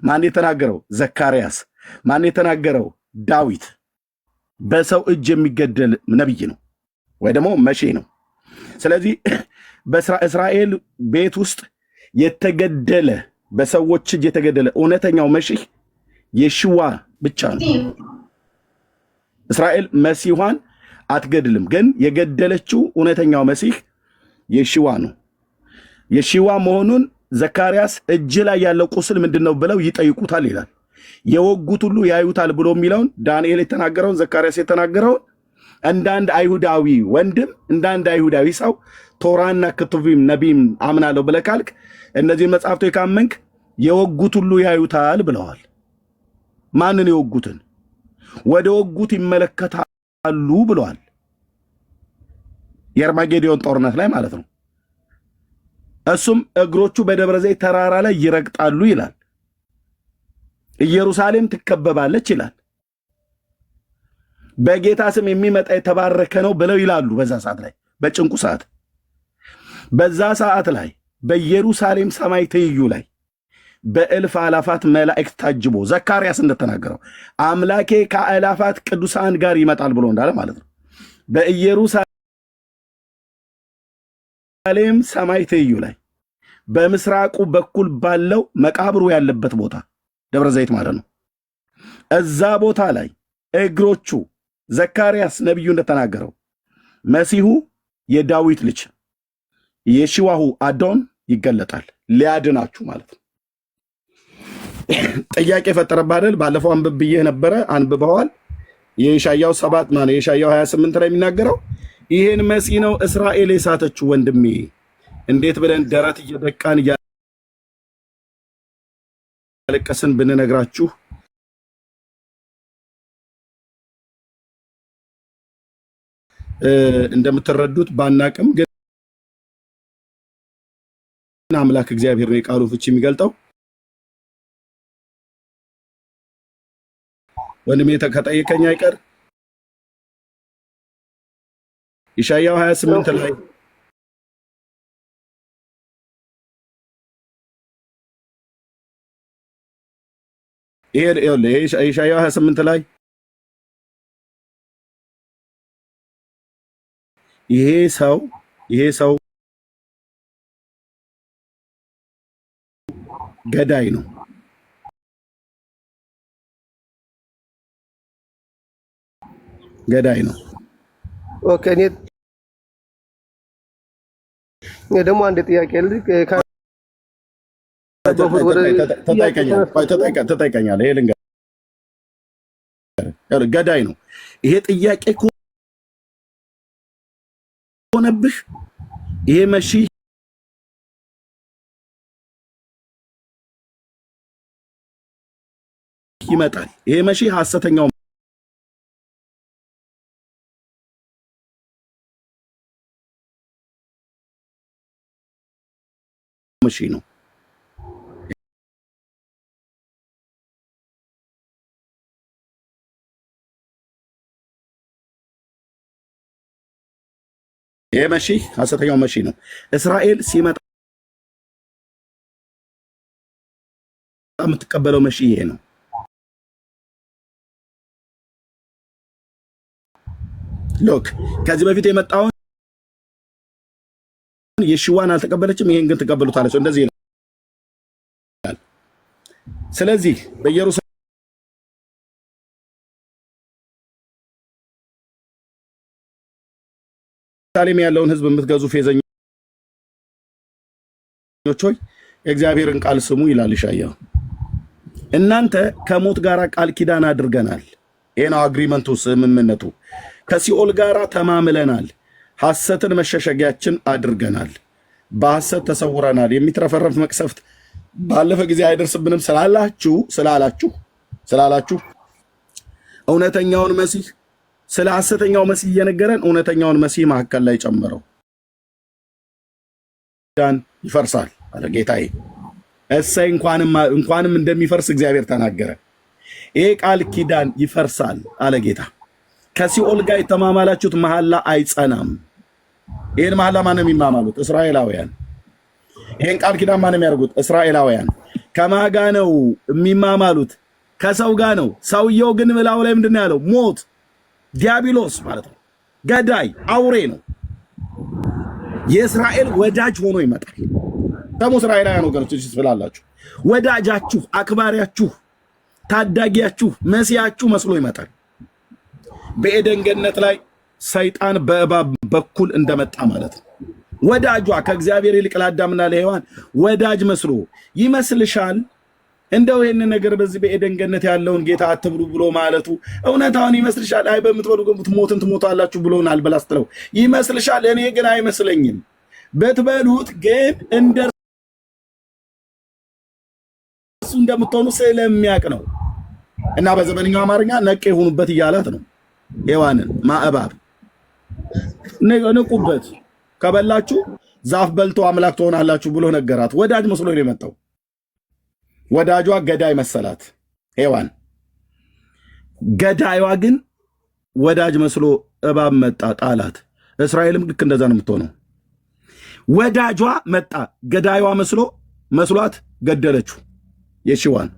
ማን የተናገረው? ዘካርያስ። ማን የተናገረው? ዳዊት። በሰው እጅ የሚገደል ነብይ ነው ወይ ደግሞ መቼ ነው። ስለዚህ በእስራኤል ቤት ውስጥ የተገደለ በሰዎች እጅ የተገደለ እውነተኛው መሲህ የሽዋ ብቻ ነው። እስራኤል መሲኋን አትገድልም፣ ግን የገደለችው እውነተኛው መሲህ የሽዋ ነው። የሽዋ መሆኑን ዘካርያስ እጅ ላይ ያለው ቁስል ምንድነው ብለው ይጠይቁታል ይላል። የወጉት ሁሉ ያዩታል ብሎ የሚለውን ዳንኤል የተናገረውን ዘካርያስ የተናገረውን እንደ አንድ አይሁዳዊ ወንድም እንደ አንድ አይሁዳዊ ሰው ቶራና ክትቡም ነቢም አምናለሁ ብለህ ካልክ እነዚህ መጽሐፍቶች ካመንክ የወጉት ሁሉ ያዩታል ብለዋል። ማንን የወጉትን? ወደ ወጉት ይመለከታሉ ብለዋል። የአርማጌዶን ጦርነት ላይ ማለት ነው። እሱም እግሮቹ በደብረ ዘይት ተራራ ላይ ይረግጣሉ ይላል። ኢየሩሳሌም ትከበባለች ይላል። በጌታ ስም የሚመጣ የተባረከ ነው ብለው ይላሉ። በዛ ሰዓት ላይ በጭንቁ ሰዓት በዛ ሰዓት ላይ በኢየሩሳሌም ሰማይ ትይዩ ላይ በእልፍ አላፋት መላእክት ታጅቦ ዘካርያስ እንደተናገረው አምላኬ ከአላፋት ቅዱሳን ጋር ይመጣል ብሎ እንዳለ ማለት ነው። በኢየሩሳሌም ሰማይ ትይዩ ላይ በምስራቁ በኩል ባለው መቃብሩ ያለበት ቦታ ደብረ ዘይት ማለት ነው። እዛ ቦታ ላይ እግሮቹ ዘካርያስ ነቢዩ እንደተናገረው መሲሁ የዳዊት ልጅ የሺዋሁ አዶን ይገለጣል ሊያድናችሁ ማለት ነው። ጥያቄ ፈጠረብህ አይደል? ባለፈው አንብብ ብዬህ ነበረ፣ አንብበዋል። የኢሳያው 7 ማለት የኢሳያው 28 ላይ የሚናገረው ይሄን መሲህ ነው እስራኤል የሳተችው። ወንድሜ እንዴት ብለን ደረት እየደቃን እያለቀስን ብንነግራችሁ እንደምትረዱት ባናቅም ግን አምላክ እግዚአብሔር ነው የቃሉ ፍቺ የሚገልጠው። ወንድሜ ከጠየቀኝ አይቀር ኢሳያው 28 ላይ ይሄ ኢሳያው 28 ላይ ይሄ ሰው ገዳይ ነው። ገዳይ ነው። ኦኬ እኔ ደግሞ አንድ ጥያቄ ተጠይቀኛለህ። ይሄ ልንገርህ ገዳይ ነው። ይሄ ጥያቄ ሆነብህ ይሄ መሲህ ይመጣል። ይሄ መሲህ ሐሰተኛው መሲህ ነው። ይሄ መሲህ ሐሰተኛው መሲህ ነው። እስራኤል ሲመጣ የምትቀበለው መሲህ ይሄ ነው። ሎክ ከዚህ በፊት የመጣውን የሽዋን አልተቀበለችም፣ ይሄን ግን ተቀበሉታለች። እንደዚህ ይላል። ስለዚህ በኢየሩሳሌም ያለውን ሕዝብ የምትገዙ ፌዘኞች ሆይ የእግዚአብሔርን ቃል ስሙ ይላል ኢሳይያስ። እናንተ ከሞት ጋር ቃል ኪዳን አድርገናል። ይሄ ነው አግሪመንቱ፣ ስምምነቱ። ከሲኦል ጋር ተማምለናል። ሐሰትን መሸሸጊያችን አድርገናል። በሐሰት ተሰውረናል። የሚትረፈረፍ መቅሰፍት ባለፈ ጊዜ አይደርስብንም ስላላችሁ እውነተኛውን መሲህ ስለ ሐሰተኛው መሲህ እየነገረን እውነተኛውን መሲህ መካከል ላይ ጨመረው። ዳን ይፈርሳል አለ ጌታዬ። እሰይ እንኳንም እንደሚፈርስ እግዚአብሔር ተናገረ። ይሄ ቃል ኪዳን ይፈርሳል አለ ጌታ። ከሲኦል ጋር የተማማላችሁት መሐላ አይጸናም። ይሄን መሐላ ማንም የሚማማሉት እስራኤላውያን። ይሄን ቃል ኪዳን ማንም የሚያደርጉት እስራኤላውያን። ከማጋ ነው የሚማማሉት? ከሰው ጋር ነው። ሰውየው ግን ምላው ላይ ምንድነው ያለው? ሞት፣ ዲያብሎስ ማለት ነው። ገዳይ አውሬ ነው። የእስራኤል ወዳጅ ሆኖ ይመጣል። ደግሞ እስራኤላውያን ወገኖች ስላላችሁ ወዳጃችሁ፣ አክባሪያችሁ፣ ታዳጊያችሁ፣ መሲያችሁ መስሎ ይመጣል። በኤደን ገነት ላይ ሰይጣን በእባብ በኩል እንደመጣ ማለት ነው። ወዳጇ ከእግዚአብሔር ይልቅ ለአዳምና ለሔዋን ወዳጅ መስሎ ይመስልሻል? እንደው ይህን ነገር በዚህ በኤደን ገነት ያለውን ጌታ አትብሉ ብሎ ማለቱ እውነታውን ይመስልሻል? አይ በምትበሉ ሞትን ትሞታላችሁ ብሎናል ብላ ስትለው ይመስልሻል? እኔ ግን አይመስለኝም። ብትበሉት ግን እንደሱ እንደምትሆኑ ስለሚያውቅ ነው። እና በዘመንኛው አማርኛ ነቅ የሆኑበት እያላት ነው። ሔዋንን ማእባብ ንቁበት፣ ከበላችሁ ዛፍ በልቶ አምላክ ትሆናላችሁ ብሎ ነገራት። ወዳጅ መስሎ ነው የመጣው። ወዳጇ ገዳይ መሰላት ሔዋን። ገዳይዋ ግን ወዳጅ መስሎ እባብ መጣ ጣላት። እስራኤልም ልክ እንደዛ ነው የምትሆነው። ወዳጇ መጣ ገዳይዋ መስሏት ገደለችው። የሺዋን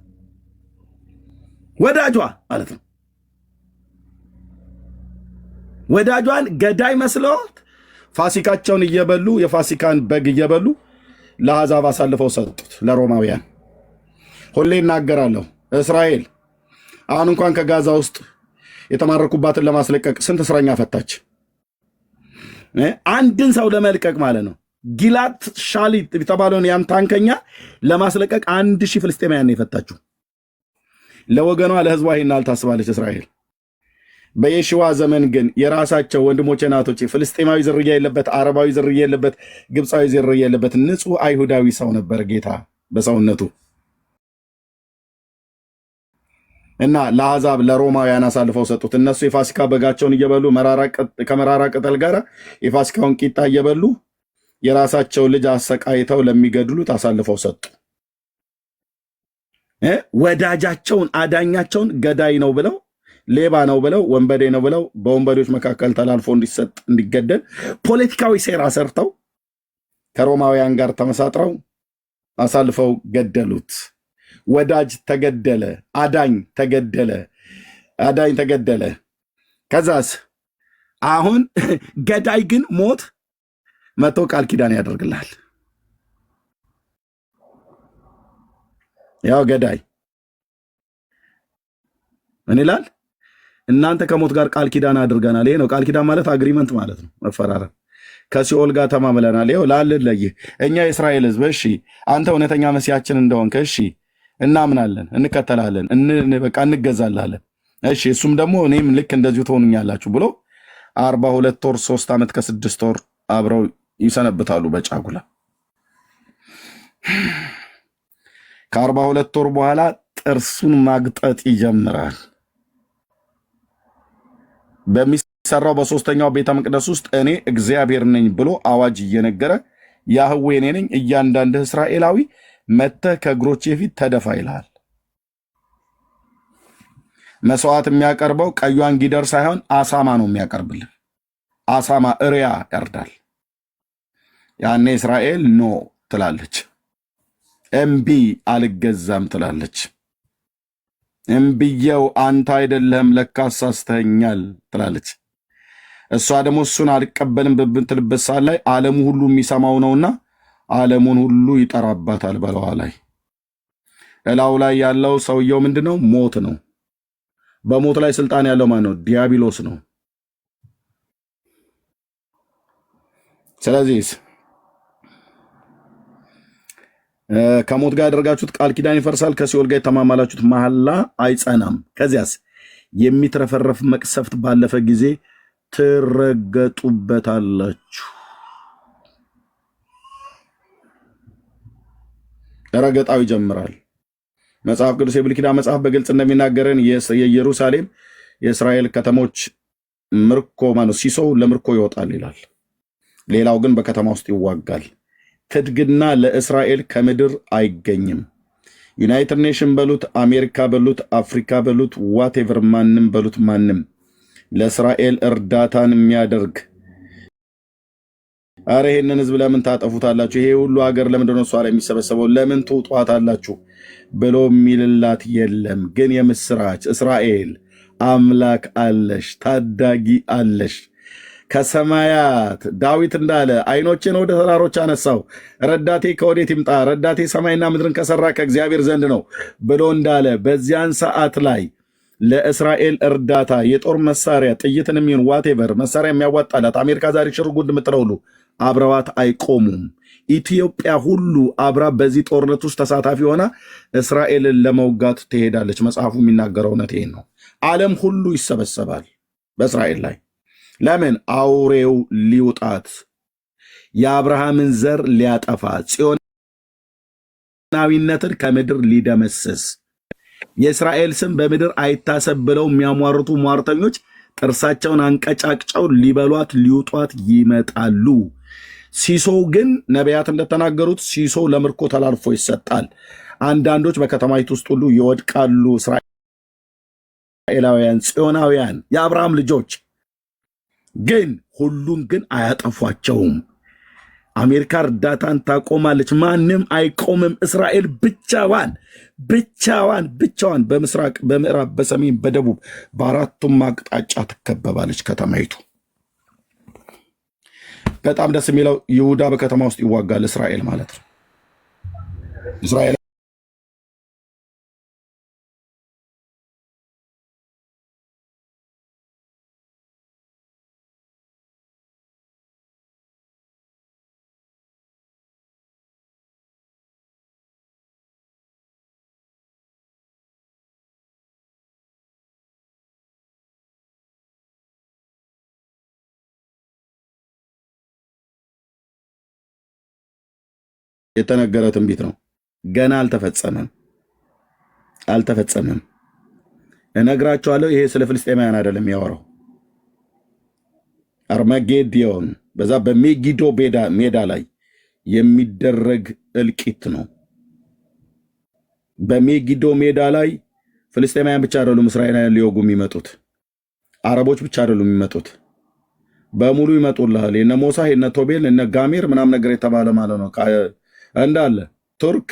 ወዳጇ ማለት ነው። ወዳጇን ገዳይ መስሎት ፋሲካቸውን እየበሉ የፋሲካን በግ እየበሉ ለአሕዛብ አሳልፈው ሰጡት፣ ለሮማውያን። ሁሌ እናገራለሁ፣ እስራኤል አሁን እንኳን ከጋዛ ውስጥ የተማረኩባትን ለማስለቀቅ ስንት እስረኛ ፈታች? አንድን ሰው ለመልቀቅ ማለት ነው። ጊላት ሻሊት የተባለውን ያን ታንከኛ ለማስለቀቅ 1000 ፍልስጤማውያን ነው የፈታችው። ለወገኗ ለህዝቧ ይህን አልታስባለች እስራኤል። በየሽዋ ዘመን ግን የራሳቸው ወንድሞቼ ናቶቼ ፍልስጤማዊ ዝርያ የለበት፣ አረባዊ ዝርያ የለበት፣ ግብፃዊ ዝርያ የለበት ንጹህ አይሁዳዊ ሰው ነበር ጌታ በሰውነቱ እና ለአሕዛብ ለሮማውያን አሳልፈው ሰጡት። እነሱ የፋሲካ በጋቸውን እየበሉ ከመራራ ቅጠል ጋር የፋሲካውን ቂጣ እየበሉ የራሳቸው ልጅ አሰቃይተው ለሚገድሉት አሳልፈው ሰጡ። ወዳጃቸውን አዳኛቸውን ገዳይ ነው ብለው ሌባ ነው ብለው ወንበዴ ነው ብለው በወንበዴዎች መካከል ተላልፎ እንዲገደል ፖለቲካዊ ሴራ ሰርተው ከሮማውያን ጋር ተመሳጥረው አሳልፈው ገደሉት። ወዳጅ ተገደለ፣ አዳኝ ተገደለ። ከዛስ አሁን ገዳይ ግን ሞት መቶ ቃል ኪዳን ያደርግልሃል። ያው ገዳይ ምን ይላል? እናንተ ከሞት ጋር ቃል ኪዳን አድርገናል። ይሄ ነው ቃል ኪዳን ማለት አግሪመንት ማለት ነው፣ መፈራረም። ከሲኦል ጋር ተማምለናል። ይኸው ላለለይህ እኛ የእስራኤል ሕዝብ እሺ፣ አንተ እውነተኛ መሲያችን እንደሆንክ እሺ እናምናለን፣ እንከተላለን፣ በቃ እንገዛላለን። እሺ እሱም ደግሞ እኔም ልክ እንደዚሁ ትሆኑኛላችሁ ብሎ 42 ወር 3 ዓመት ከ6 ወር አብረው ይሰነብታሉ በጫጉላ። ከ42 ወር በኋላ ጥርሱን ማግጠጥ ይጀምራል። በሚሰራው በሶስተኛው ቤተ መቅደስ ውስጥ እኔ እግዚአብሔር ነኝ ብሎ አዋጅ እየነገረ ያህዌ እኔ ነኝ፣ እያንዳንድህ እስራኤላዊ መተህ ከእግሮቼ ፊት ተደፋ ይልሃል። መስዋዕት የሚያቀርበው ቀዩን ጊደር ሳይሆን አሳማ ነው የሚያቀርብልን። አሳማ እሪያ ያርዳል። ያኔ እስራኤል ኖ ትላለች፣ እምቢ አልገዛም ትላለች። እምብየው አንተ አይደለህም ለካ አሳስተኸኛል ትላለች። እሷ ደግሞ እሱን አልቀበልም በምትልበት ሰዓት ላይ ዓለሙ ሁሉ የሚሰማው ነውና ዓለሙን ሁሉ ይጠራባታል በለዋ ላይ። እላው ላይ ያለው ሰውየው ምንድነው? ሞት ነው። በሞት ላይ ስልጣን ያለው ማን ነው? ዲያብሎስ ነው። ስለዚህ ከሞት ጋር ያደረጋችሁት ቃል ኪዳን ይፈርሳል፣ ከሲኦል ጋር የተማማላችሁት መሐላ አይጸናም። ከዚያስ የሚትረፈረፍ መቅሰፍት ባለፈ ጊዜ ትረገጡበታላችሁ። ረገጣው ይጀምራል። መጽሐፍ ቅዱስ የብሉይ ኪዳን መጽሐፍ በግልጽ እንደሚናገረን የኢየሩሳሌም የእስራኤል ከተሞች ምርኮ ማለት ሲሶው ለምርኮ ይወጣል ይላል። ሌላው ግን በከተማ ውስጥ ይዋጋል። ትድግና ለእስራኤል ከምድር አይገኝም። ዩናይትድ ኔሽን በሉት፣ አሜሪካ በሉት፣ አፍሪካ በሉት፣ ዋቴቨር ማንም በሉት ማንም ለእስራኤል እርዳታን የሚያደርግ አረ ይሄንን ህዝብ ለምን ታጠፉታላችሁ? ይሄ ሁሉ ሀገር ለምንድን ነው እሷ ላይ የሚሰበሰበው? ለምን ትውጧታላችሁ ብሎ የሚልላት የለም። ግን የምስራች እስራኤል አምላክ አለሽ፣ ታዳጊ አለሽ። ከሰማያት ዳዊት እንዳለ አይኖችን ወደ ተራሮች አነሳው፣ ረዳቴ ከወዴት ይምጣ? ረዳቴ ሰማይና ምድርን ከሰራ ከእግዚአብሔር ዘንድ ነው ብሎ እንዳለ በዚያን ሰዓት ላይ ለእስራኤል እርዳታ የጦር መሳሪያ ጥይትን የሚሆን ዋቴቨር መሳሪያ የሚያዋጣላት አሜሪካ ዛሬ ሽርጉድ የምትለው ሁሉ አብረዋት አይቆሙም። ኢትዮጵያ ሁሉ አብራ በዚህ ጦርነት ውስጥ ተሳታፊ ሆና እስራኤልን ለመውጋት ትሄዳለች። መጽሐፉ የሚናገረው እውነት ይሄን ነው። ዓለም ሁሉ ይሰበሰባል በእስራኤል ላይ። ለምን? አውሬው ሊውጣት፣ የአብርሃምን ዘር ሊያጠፋ፣ ጽዮናዊነትን ከምድር ሊደመስስ፣ የእስራኤል ስም በምድር አይታሰብ ብለው የሚያሟርቱ ሟርተኞች ጥርሳቸውን አንቀጫቅጨው ሊበሏት ሊውጧት ይመጣሉ። ሲሶ ግን ነቢያት እንደተናገሩት ሲሶ ለምርኮ ተላልፎ ይሰጣል። አንዳንዶች በከተማይቱ ውስጥ ሁሉ ይወድቃሉ። እስራኤላውያን፣ ጽዮናውያን፣ የአብርሃም ልጆች ግን ሁሉን ግን አያጠፏቸውም። አሜሪካ እርዳታን ታቆማለች፣ ማንም አይቆምም። እስራኤል ብቻዋን በምስራቅ፣ በምዕራብ፣ በሰሜን፣ በደቡብ በአራቱም አቅጣጫ ትከበባለች ከተማይቱ። በጣም ደስ የሚለው ይሁዳ በከተማ ውስጥ ይዋጋል፣ እስራኤል ማለት ነው። እስራኤል የተነገረ ትንቢት ነው። ገና አልተፈጸመም። እነግራቸዋለሁ። ይሄ ስለ ፍልስጤማውያን አይደለም ያወራው። አርማጌዲዮን በዛ በሜጊዶ ሜዳ ላይ የሚደረግ እልቂት ነው። በሜጊዶ ሜዳ ላይ ፍልስጤማውያን ብቻ አይደሉም እስራኤላውያን ሊወጉ የሚመጡት፣ አረቦች ብቻ አይደሉም የሚመጡት፣ በሙሉ ይመጡልሃል። የነ ሞሳ የነ ቶቤል እነ ጋሜር ምናምን ነገር የተባለ ማለት ነው እንዳለ ቱርክ፣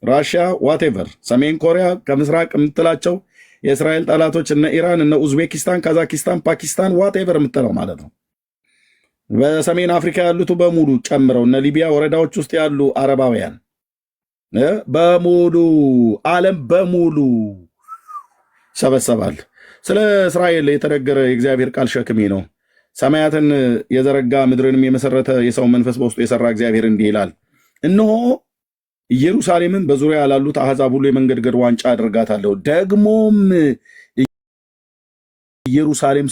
ራሽያ፣ ዋቴቨር ሰሜን ኮሪያ ከምስራቅ የምትላቸው የእስራኤል ጠላቶች እነ ኢራን፣ እነ ኡዝቤኪስታን፣ ካዛኪስታን፣ ፓኪስታን ዋቴቨር የምትለው ማለት ነው። በሰሜን አፍሪካ ያሉት በሙሉ ጨምረው እነ ሊቢያ ወረዳዎች ውስጥ ያሉ አረባውያን በሙሉ ዓለም በሙሉ ይሰበሰባል። ስለ እስራኤል የተነገረ የእግዚአብሔር ቃል ሸክሜ ነው። ሰማያትን የዘረጋ ምድርንም የመሰረተ የሰው መንፈስ በውስጡ የሰራ እግዚአብሔር እንዲህ ይላል፣ እነሆ ኢየሩሳሌምን በዙሪያ ላሉት አሕዛብ ሁሉ የመንገድገድ ዋንጫ አድርጋታለሁ። ደግሞም ኢየሩሳሌም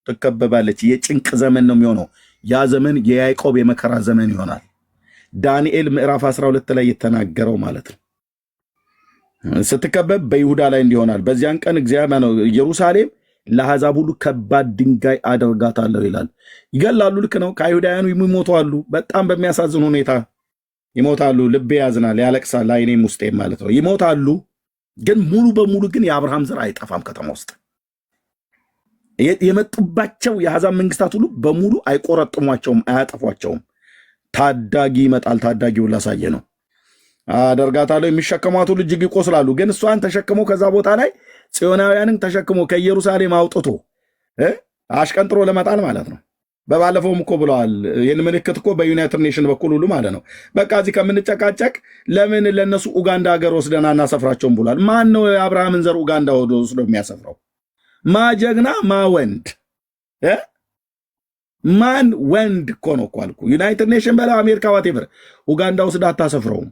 ትከበባለች። የጭንቅ ዘመን ነው የሚሆነው። ያ ዘመን የያዕቆብ የመከራ ዘመን ይሆናል። ዳንኤል ምዕራፍ 12 ላይ የተናገረው ማለት ነው። ስትከበብ በይሁዳ ላይ እንዲሆናል። በዚያን ቀን እግዚአብሔር ነው ኢየሩሳሌም ለአሕዛብ ሁሉ ከባድ ድንጋይ አደርጋታለሁ ይላል። ይገላሉ፣ ልክ ነው። ከአይሁዳውያኑ የሚሞቱ አሉ። በጣም በሚያሳዝን ሁኔታ ይሞታሉ። ልቤ ያዝናል፣ ያለቅሳል፣ አይኔም ውስጤም ማለት ነው። ይሞታሉ፣ ግን ሙሉ በሙሉ ግን የአብርሃም ዘር አይጠፋም። ከተማ ውስጥ የመጡባቸው የአሕዛብ መንግስታት ሁሉ በሙሉ አይቆረጥሟቸውም፣ አያጠፏቸውም። ታዳጊ ይመጣል። ታዳጊውን ላሳየ ነው። አደርጋታለሁ። የሚሸከሟት ሁሉ እጅግ ይቆስላሉ። ግን እሷን ተሸክሞ ከዛ ቦታ ላይ ጽዮናውያንን ተሸክሞ ከኢየሩሳሌም አውጥቶ አሽቀንጥሮ ለመጣል ማለት ነው። በባለፈውም እኮ ብለዋል። ይህን ምልክት እኮ በዩናይትድ ኔሽን በኩል ሁሉ ማለት ነው። በቃ እዚህ ከምንጨቃጨቅ ለምን ለእነሱ ኡጋንዳ ሀገር ወስደን አናሰፍራቸውም ብሏል። ማን ነው የአብርሃምን ዘር ኡጋንዳ ወስዶ የሚያሰፍረው? ማ ጀግና፣ ማ ወንድ፣ ማን ወንድ እኮ ነው እኮ አልኩ። ዩናይትድ ኔሽን በላ አሜሪካ ዋቴቨር ኡጋንዳ ወስዳ አታሰፍረውም።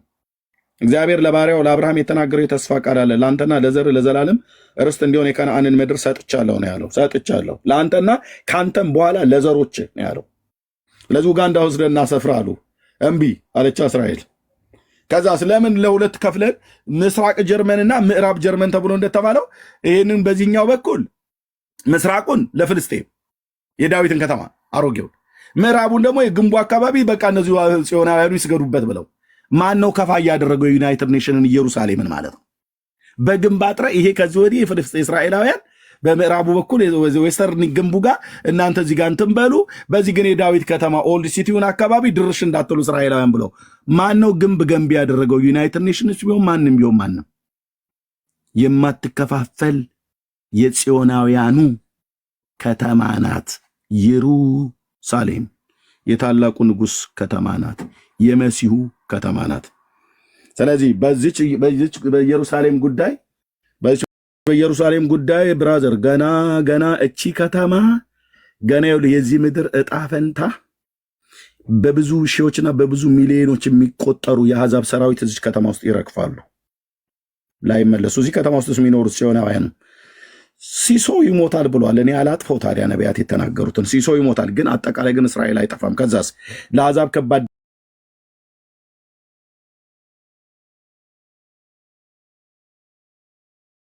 እግዚአብሔር ለባሪያው ለአብርሃም የተናገረው የተስፋ ቃል አለ። ለአንተና ለዘር ለዘላለም ርስት እንዲሆን የከነዓንን ምድር ሰጥቻለሁ ነው ያለው። ሰጥቻለሁ ለአንተና ከአንተም በኋላ ለዘሮች ነው ያለው። ስለዚህ ኡጋንዳ ወስደን እናሰፍር አሉ። እምቢ አለቻ እስራኤል። ከዛ ስለምን ለሁለት ከፍለን ምስራቅ ጀርመንና ምዕራብ ጀርመን ተብሎ እንደተባለው ይህንን በዚህኛው በኩል ምስራቁን ለፍልስጤም የዳዊትን ከተማ አሮጌውን፣ ምዕራቡን ደግሞ የግንቡ አካባቢ በቃ እነዚሁ ጽዮናውያኑ ይስገዱበት ብለው ማን ነው ከፋ ያደረገው? የዩናይትድ ኔሽንን ኢየሩሳሌምን ማለት ነው። በግንብ አጥረ ይሄ ከዚህ ወዲህ እስራኤላውያን በምዕራቡ በኩል ዌስተርን ግንቡ ጋር እናንተ እዚህ ጋር እንትን በሉ፣ በዚህ ግን የዳዊት ከተማ ኦልድ ሲቲውን አካባቢ ድርሽ እንዳትሉ እስራኤላውያን ብለው ማን ነው ግንብ ገንቢ ያደረገው? ዩናይትድ ኔሽንስ ቢሆን ማንም ቢሆን ማንም የማትከፋፈል የጽዮናውያኑ ከተማ ናት ኢየሩሳሌም። የታላቁ ንጉሥ ከተማ ናት። የመሲሁ ከተማ ናት። ስለዚህ በዚች በኢየሩሳሌም ጉዳይ ብራዘር ገና እቺ ከተማ ገና የዚህ ምድር ዕጣ ፈንታ በብዙ ሺዎችና በብዙ ሚሊዮኖች የሚቆጠሩ የአሕዛብ ሰራዊት እዚች ከተማ ውስጥ ይረግፋሉ፣ ላይመለሱ። እዚህ ከተማ ውስጥ የሚኖሩት ጽዮናውያኑ ሲሶ ይሞታል ብሏል። እኔ አላጥፈው ታዲያ ነቢያት የተናገሩትን ሲሶ ይሞታል፣ ግን አጠቃላይ ግን እስራኤል አይጠፋም። ከዛስ ለአሕዛብ ከባድ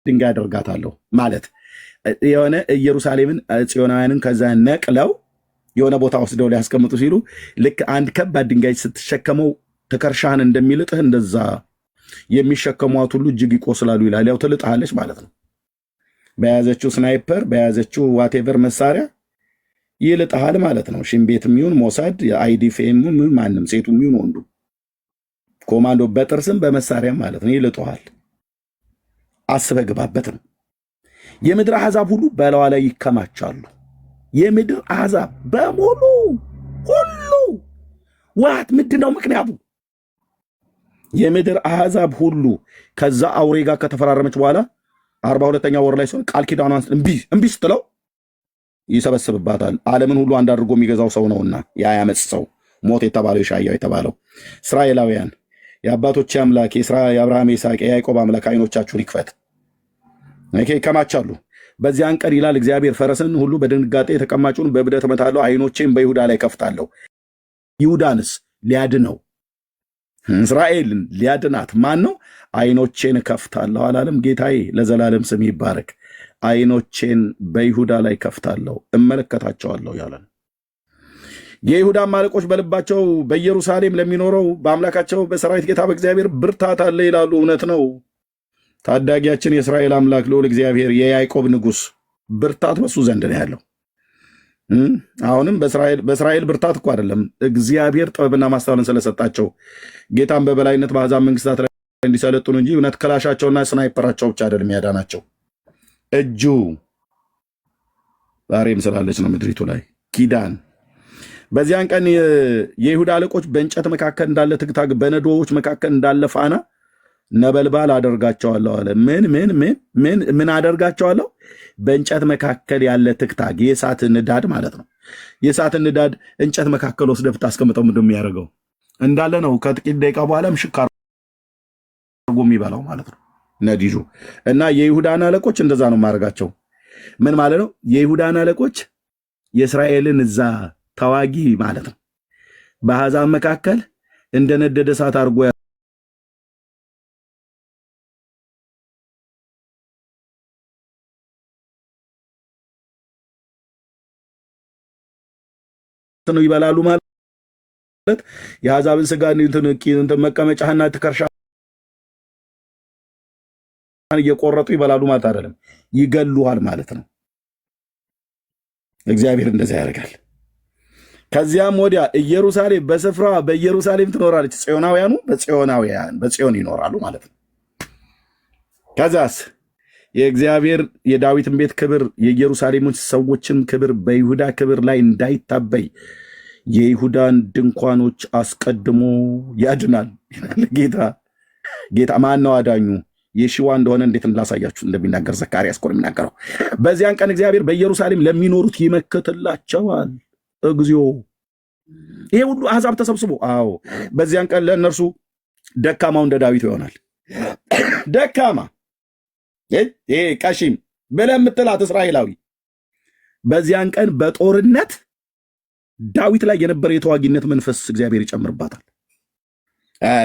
ድንጋይ አደርጋታለሁ ማለት የሆነ ኢየሩሳሌምን ጽዮናውያንን ከዛ ነቅለው የሆነ ቦታ ወስደው ሊያስቀምጡ ሲሉ ልክ አንድ ከባድ ድንጋይ ስትሸከመው ትከርሻህን እንደሚልጥህ እንደዛ የሚሸከሟት ሁሉ እጅግ ይቆስላሉ ይላል። ያው ትልጥሃለች ማለት ነው። በያዘችው ስናይፐር በያዘችው ዋቴቨር መሳሪያ ይልጥሃል ማለት ነው። ሽምቤትም ይሁን ሞሳድ አይዲኤፍኤም ማንም ሴቱም ይሁን ወንዱ ኮማንዶ በጥርስም በመሳሪያም ማለት ነው ይልጥሃል። አስበህ ግባበት ነው። የምድር አሕዛብ ሁሉ በላዋ ላይ ይከማቻሉ። የምድር አሕዛብ በሙሉ ሁሉ ዋት ምንድነው ምክንያቱ? የምድር አሕዛብ ሁሉ ከዛ አውሬ ጋር ከተፈራረመች በኋላ 42ኛ ወር ላይ ሲሆን ቃል ኪዳኗን እምቢ ስትለው ይሰበስብባታል። ዓለምን ሁሉ አንድ አድርጎ የሚገዛው ሰው ነውና ያ ያመጽ ሰው ሞት የተባለው የሻያው የተባለው እስራኤላውያን የአባቶች አምላክ የአብርሃም የይስሐቅ የያዕቆብ አምላክ ዓይኖቻችሁን ይክፈት ይከማቻሉ። በዚያን ቀን ይላል እግዚአብሔር ፈረስን ሁሉ በድንጋጤ ተቀማጩን በብደት እመታለሁ፣ ዓይኖቼን በይሁዳ ላይ ከፍታለሁ። ይሁዳንስ ሊያድነው እስራኤልን ሊያድናት ማን ነው? ዓይኖቼን ከፍታለሁ አላለም? ጌታዬ ለዘላለም ስም ይባረክ። ዓይኖቼን በይሁዳ ላይ ከፍታለሁ እመለከታቸዋለሁ ያለ ነው። የይሁዳም አለቆች በልባቸው በኢየሩሳሌም ለሚኖረው በአምላካቸው በሰራዊት ጌታ በእግዚአብሔር ብርታት አለ ይላሉ። እውነት ነው። ታዳጊያችን የእስራኤል አምላክ ልዑል እግዚአብሔር የያዕቆብ ንጉሥ ብርታት በሱ ዘንድ ነው ያለው። አሁንም በእስራኤል ብርታት እኮ አይደለም፣ እግዚአብሔር ጥበብና ማስተዋልን ስለሰጣቸው ጌታን በበላይነት በአሕዛብ መንግስታት ላይ እንዲሰለጥኑ እንጂ እውነት ክላሻቸውና ስናይፐራቸው ብቻ አይደለም ያዳናቸው፣ እጁ ዛሬም ስላለች ነው ምድሪቱ ላይ ኪዳን። በዚያን ቀን የይሁዳ አለቆች በእንጨት መካከል እንዳለ ትግታግ፣ በነዶዎች መካከል እንዳለ ፋና ነበልባል አደርጋቸዋለሁ አለ። ምን አደርጋቸዋለሁ? በእንጨት መካከል ያለ ትክታግ፣ የእሳት ንዳድ ማለት ነው። የእሳት ንዳድ እንጨት መካከል ወስደህ ብታስቀምጠው ምንድን ነው የሚያደርገው? እንዳለ ነው። ከጥቂት ደቂቃ በኋላ ምሽክ አድርጎ የሚበላው ማለት ነው ነዲዱ። እና የይሁዳን አለቆች እንደዛ ነው ማድረጋቸው። ምን ማለት ነው? የይሁዳን አለቆች የእስራኤልን እዛ ተዋጊ ማለት ነው በአሕዛብ መካከል እንደነደደ እሳት አድርጎ ነው ይበላሉ ማለት የአሕዛብን ስጋ መቀመጫህና ትከርሻ እየቆረጡ ይበላሉ ማለት አይደለም፣ ይገሉሃል ማለት ነው። እግዚአብሔር እንደዛ ያደርጋል። ከዚያም ወዲያ ኢየሩሳሌም በስፍራ በኢየሩሳሌም ትኖራለች። ጽዮናውያኑ በጽዮን ይኖራሉ ማለት ነው። ከዛስ የእግዚአብሔር የዳዊትን ቤት ክብር የኢየሩሳሌሞች ሰዎችን ክብር በይሁዳ ክብር ላይ እንዳይታበይ የይሁዳን ድንኳኖች አስቀድሞ ያድናል። ጌታ ማን ነው አዳኙ? የሺዋ እንደሆነ እንዴት እንዳሳያችሁ እንደሚናገር ዘካርያስ እኮ ነው የሚናገረው። በዚያን ቀን እግዚአብሔር በኢየሩሳሌም ለሚኖሩት ይመክትላቸዋል። እግዚኦ! ይሄ ሁሉ አሕዛብ ተሰብስቦ፣ አዎ በዚያን ቀን ለእነርሱ ደካማው እንደ ዳዊት ይሆናል። ደካማ ይሄ ቀሺም ብለህ የምትላት እስራኤላዊ በዚያን ቀን በጦርነት ዳዊት ላይ የነበረ የተዋጊነት መንፈስ እግዚአብሔር ይጨምርባታል።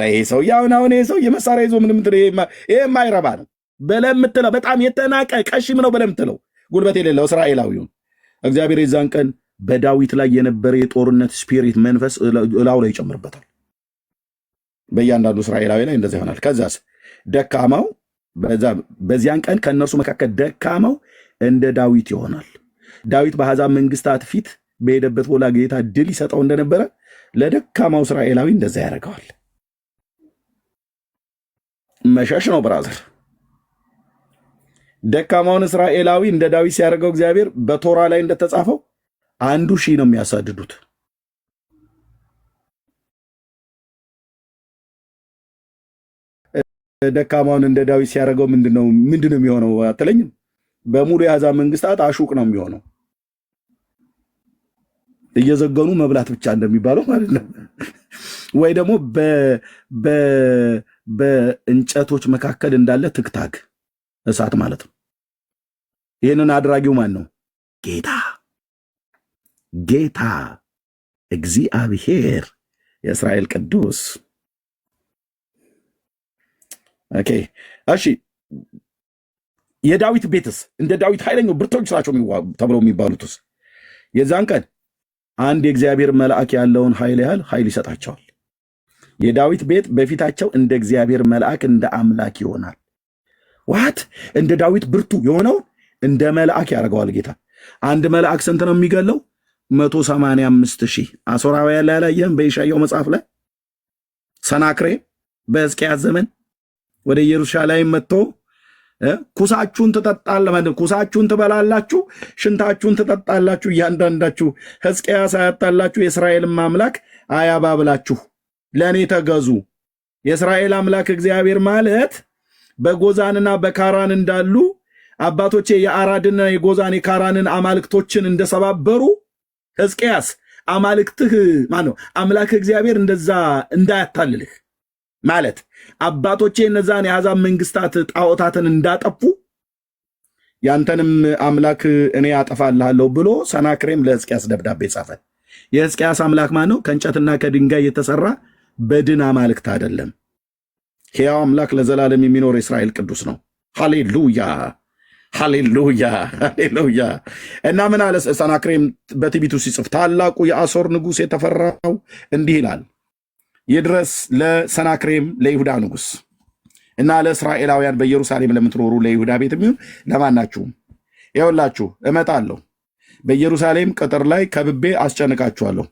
ይሄ ሰው አሁን ይሄ ሰው የመሳሪያ ይዞ ምንም ይሄ የማይረባ ነው ብለህ የምትለው በጣም የተናቀ ቀሺም ነው ብለህ የምትለው ጉልበት የሌለው እስራኤላዊውን እግዚአብሔር የዛን ቀን በዳዊት ላይ የነበረ የጦርነት ስፒሪት መንፈስ እላው ላይ ይጨምርበታል። በእያንዳንዱ እስራኤላዊ ላይ እንደዛ ይሆናል። ከዛስ ደካማው በዚያን ቀን ከእነርሱ መካከል ደካማው እንደ ዳዊት ይሆናል። ዳዊት በአሕዛብ መንግስታት ፊት በሄደበት ቦላ ጌታ ድል ይሰጠው እንደነበረ ለደካማው እስራኤላዊ እንደዛ ያደርገዋል። መሸሽ ነው ብራዘር። ደካማውን እስራኤላዊ እንደ ዳዊት ሲያደርገው እግዚአብሔር በቶራ ላይ እንደተጻፈው 1,000 ነው የሚያሳድዱት። ደካማውን እንደ ዳዊት ሲያደርገው ምንድነው የሚሆነው አትለኝም? በሙሉ የአሕዛብ መንግስታት አሹቅ ነው የሚሆነው። እየዘገኑ መብላት ብቻ እንደሚባለው ማለት ነው። ወይ ደግሞ በእንጨቶች መካከል እንዳለ ትክታግ እሳት ማለት ነው። ይህንን አድራጊው ማን ነው? ጌታ እግዚአብሔር የእስራኤል ቅዱስ። ኦኬ እሺ፣ የዳዊት ቤትስ እንደ ዳዊት ኃይለኛው ብርቶች ናቸው ተብለው የሚባሉትስ የዛን ቀን አንድ የእግዚአብሔር መልአክ ያለውን ኃይል ያህል ኃይል ይሰጣቸዋል። የዳዊት ቤት በፊታቸው እንደ እግዚአብሔር መልአክ እንደ አምላክ ይሆናል። ዋት እንደ ዳዊት ብርቱ የሆነውን እንደ መልአክ ያደርገዋል ጌታ። አንድ መልአክ ስንት ነው የሚገለው? 185,000 አሦራውያን ላይ አላየህም? በኢሳይያው መጽሐፍ ላይ ሰናክሬም በሕዝቅያስ ዘመን ወደ ኢየሩሳሌም መጥቶ ኩሳችሁን ኩሳችሁን ትበላላችሁ፣ ሽንታችሁን ትጠጣላችሁ፣ እያንዳንዳችሁ ሕዝቅያስ አያታላችሁ፣ የእስራኤልም አምላክ አያባብላችሁ፣ ለእኔ ተገዙ። የእስራኤል አምላክ እግዚአብሔር ማለት በጎዛንና በካራን እንዳሉ አባቶቼ የአራድና የጎዛን የካራንን አማልክቶችን እንደሰባበሩ ሕዝቅያስ አማልክትህ ማነው አምላክህ እግዚአብሔር እንደዛ እንዳያታልልህ ማለት አባቶቼ እነዛን የአሕዛብ መንግስታት ጣዖታትን እንዳጠፉ ያንተንም አምላክ እኔ አጠፋልሃለሁ ብሎ ሰናክሬም ለሕዝቅያስ ደብዳቤ ጻፈ። የሕዝቅያስ አምላክ ማነው? ከእንጨትና ከድንጋይ የተሰራ በድን አማልክት አይደለም። ሕያው አምላክ ለዘላለም የሚኖር የእስራኤል ቅዱስ ነው። ሃሌሉያ ሃሌሉያ ሃሌሉያ። እና ምን አለ ሰናክሬም በትዕቢቱ ሲጽፍ ታላቁ የአሦር ንጉሥ የተፈራው እንዲህ ይላል፣ ይድረስ ለሰናክሬም ለይሁዳ ንጉሥ እና ለእስራኤላውያን በኢየሩሳሌም ለምትኖሩ ለይሁዳ ቤት የሚሆን ለማናችሁም ይኸውላችሁ እመጣለሁ፣ በኢየሩሳሌም ቅጥር ላይ ከብቤ አስጨንቃችኋለሁ፣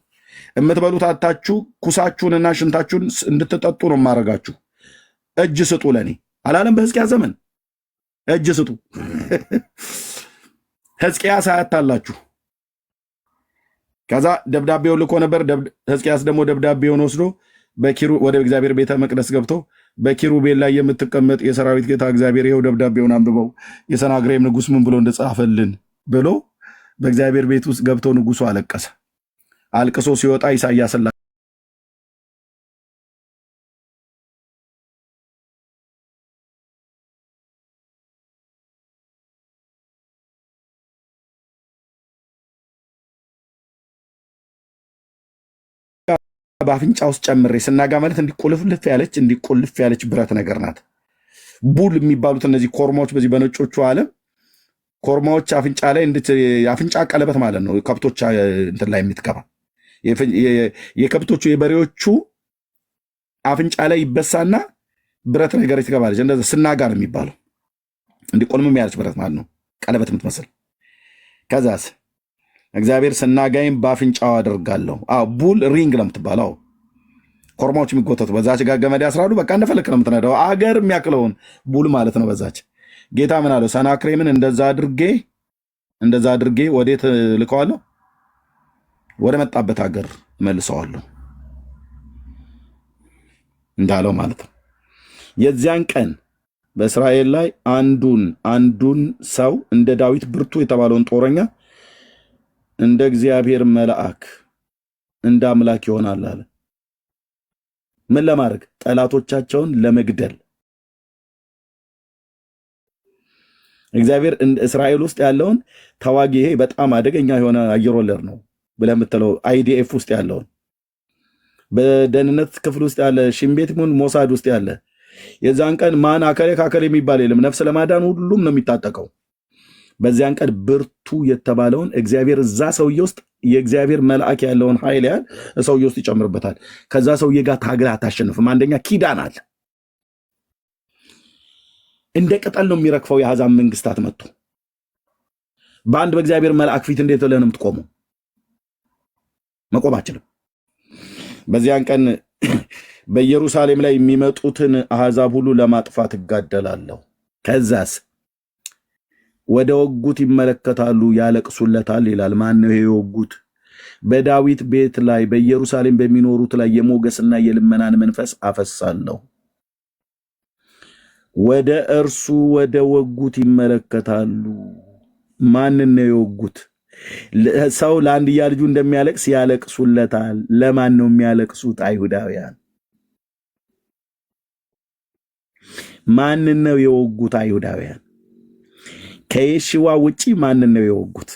የምትበሉት አጥታችሁ ኩሳችሁንና ሽንታችሁን እንድትጠጡ ነው የማደርጋችሁ። እጅ ስጡ ለኔ አላለም? በሕዝቅያስ ዘመን እጅ ስጡ። ሕዝቅያስ አያታላችሁ። ከዛ ደብዳቤውን ልኮ ነበር። ሕዝቅያስ ደግሞ ደብዳቤውን ወስዶ ወደ እግዚአብሔር ቤተ መቅደስ ገብቶ በኪሩቤል ላይ የምትቀመጥ የሰራዊት ጌታ እግዚአብሔር ይኸው ደብዳቤውን አንብበው የሰናክሬም ንጉሥ ምን ብሎ እንደጻፈልን ብሎ በእግዚአብሔር ቤት ውስጥ ገብቶ ንጉሡ አለቀሰ። አልቅሶ ሲወጣ ኢሳይያስን በአፍንጫ ውስጥ ጨምሬ ስናጋ ማለት እንዲቆልፍ ያለች ብረት ነገር ናት። ቡል የሚባሉት እነዚህ ኮርማዎች በዚህ በነጮቹ ዓለም ኮርማዎች አፍንጫ ላይ የአፍንጫ ቀለበት ማለት ነው። ከብቶች እንትን ላይ የምትገባ የከብቶቹ የበሬዎቹ አፍንጫ ላይ ይበሳና ብረት ነገር ትገባለች። እንደዛ ስናጋ ነው የሚባለው። እንዲቆልምም ያለች ብረት ማለት ነው፣ ቀለበት የምትመስል። ከዛስ እግዚአብሔር ስናጋይም በአፍንጫው አደርጋለሁ። ቡል ሪንግ ነው የምትባለው። ኮርማዎች የሚጎተቱ በዛች ጋር ገመድ ያስራሉ። በቃ እንደፈለክ ነው የምትነዳው። አገር የሚያክለውን ቡል ማለት ነው። በዛች ጌታ ምን አለው? ሰናክሬምን እንደዛ አድርጌ ወዴት ልከዋለሁ? ወደ መጣበት ሀገር መልሰዋለሁ እንዳለው ማለት ነው። የዚያን ቀን በእስራኤል ላይ አንዱን ሰው እንደ ዳዊት ብርቱ የተባለውን ጦረኛ እንደ እግዚአብሔር መልአክ እንደ አምላክ ይሆናል አለ። ምን ለማድረግ? ጠላቶቻቸውን ለመግደል። እግዚአብሔር እስራኤል ውስጥ ያለውን ተዋጊ ይሄ በጣም አደገኛ የሆነ አየር ወለድ ነው ብለህ የምትለው አይዲኤፍ ውስጥ ያለውን በደህንነት ክፍል ውስጥ ያለ ሽምቤት ሞሳድ ውስጥ ያለ የዛን ቀን ማን አከሌ ካከሌ የሚባል የለም። ነፍስ ለማዳን ሁሉም ነው የሚታጠቀው። በዚያን ቀን ብርቱ የተባለውን እግዚአብሔር እዛ ሰውዬ ውስጥ የእግዚአብሔር መልአክ ያለውን ኃይል ያህል ሰውዬ ውስጥ ይጨምርበታል። ከዛ ሰውዬ ጋር ታግላ አታሸንፍም። አንደኛ ኪዳን አለ። እንደ ቅጠል ነው የሚረግፈው። የአሕዛብ መንግስታት መጥቶ በአንድ በእግዚአብሔር መልአክ ፊት እንዴት ብለህ ነው የምትቆመው? መቆም አችልም። በዚያን ቀን በኢየሩሳሌም ላይ የሚመጡትን አሕዛብ ሁሉ ለማጥፋት እጋደላለሁ። ከዛስ ወደ ወጉት ይመለከታሉ፣ ያለቅሱለታል ይላል። ማን ነው የወጉት? በዳዊት ቤት ላይ በኢየሩሳሌም በሚኖሩት ላይ የሞገስና የልመናን መንፈስ አፈሳለሁ። ወደ እርሱ ወደ ወጉት ይመለከታሉ። ማንን ነው የወጉት? ሰው ለአንድያ ልጁ እንደሚያለቅስ ያለቅሱለታል። ለማን ነው የሚያለቅሱት? አይሁዳውያን። ማንን ነው የወጉት? አይሁዳውያን። ከየሽዋ ውጪ ማንን ነው የወጉት?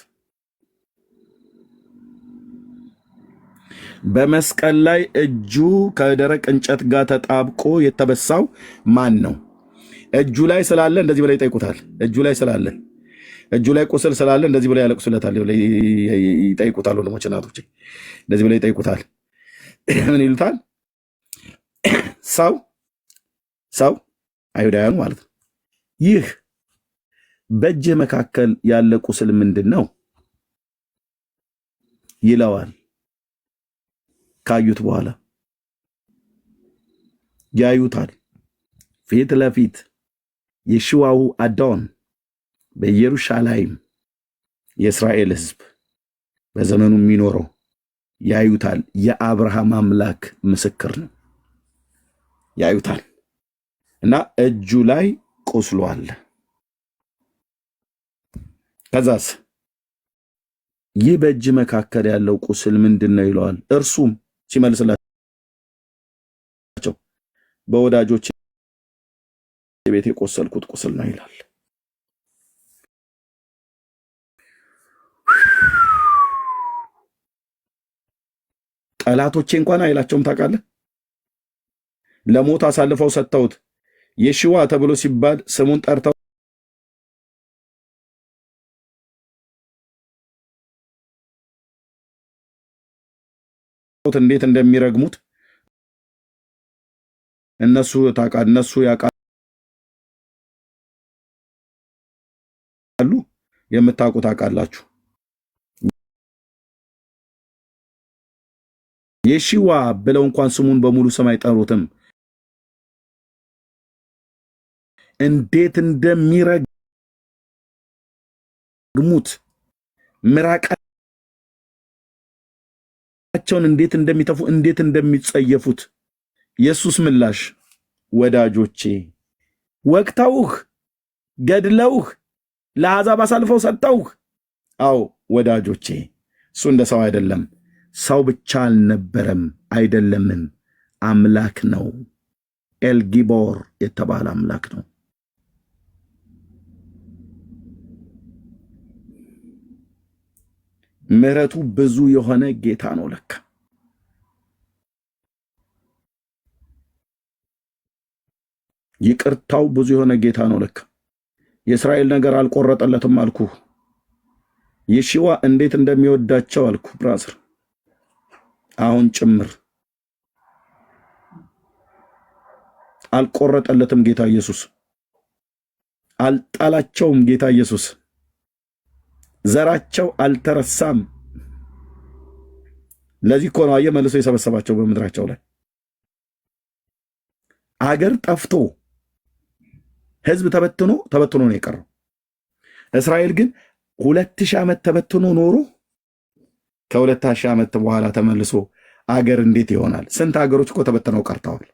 በመስቀል ላይ እጁ ከደረቅ እንጨት ጋር ተጣብቆ የተበሳው ማን ነው? እጁ ላይ ስላለ እንደዚህ ብለው ይጠይቁታል። እጁ ላይ ስላለ እጁ ላይ ቁስል ስላለ እንደዚህ ብለው ያለቅሱለታል፣ ይጠይቁታል። ወንድሞች እናቶች እንደዚህ ብለው ይጠይቁታል። ምን ይሉታል? ሰው አይሁዳውያኑ ማለት ነው፣ ይህ በእጅህ መካከል ያለ ቁስል ምንድን ነው ይለዋል። ካዩት በኋላ ያዩታል። ፊት ለፊት የሽዋው አዶን በኢየሩሳሌም የእስራኤል ሕዝብ በዘመኑ የሚኖረው ያዩታል። የአብርሃም አምላክ ምስክር ነው። ያዩታል እና እጁ ላይ ቁስሉ አለ። ከዛስ ይህ በእጅ መካከል ያለው ቁስል ምንድን ነው ይለዋል። እርሱም ሲመልስላቸው በወዳጆች ቤት የቆሰልኩት ቁስል ነው ይላል። ጠላቶቼ እንኳን አይላቸውም። ታውቃለህ? ለሞት አሳልፈው ሰጥተውት የሽዋ ተብሎ ሲባል ስሙን ጠርተው እንዴት እንደሚረግሙት እነሱ ያውቃሉ። የምታውቁ ታውቃላችሁ። የሺዋ ብለው እንኳን ስሙን በሙሉ ስም አይጠሩትም። እንዴት እንደሚረግሙት ምራቃቸውን እንዴት እንደሚተፉ እንዴት እንደሚጸየፉት። ኢየሱስ ምላሽ ወዳጆቼ ወቅተውህ ገድለውህ ለአሕዛብ አሳልፈው ሰጥተውህ። አዎ ወዳጆቼ፣ እሱ እንደ ሰው አይደለም። ሰው ብቻ አልነበረም አይደለምም፣ አምላክ ነው። ኤልጊቦር የተባለ አምላክ ነው። ምሕረቱ ብዙ የሆነ ጌታ ነው። ለካ ይቅርታው ብዙ የሆነ ጌታ ነው። ለካ የእስራኤል ነገር አልቆረጠለትም አልኩ። የሺዋ እንዴት እንደሚወዳቸው አልኩ ብራዘር። አሁን ጭምር አልቆረጠለትም ጌታ ኢየሱስ፣ አልጣላቸውም ጌታ ኢየሱስ። ዘራቸው አልተረሳም። ለዚህ እኮ ነው አየህ መልሶ የሰበሰባቸው በምድራቸው ላይ። አገር ጠፍቶ ህዝብ ተበትኖ ነው የቀረው። እስራኤል ግን 2000 ዓመት ተበትኖ ኖሮ ከ2000 ዓመት በኋላ ተመልሶ አገር እንዴት ይሆናል? ስንት አገሮች እኮ ተበትነው ቀርተዋል።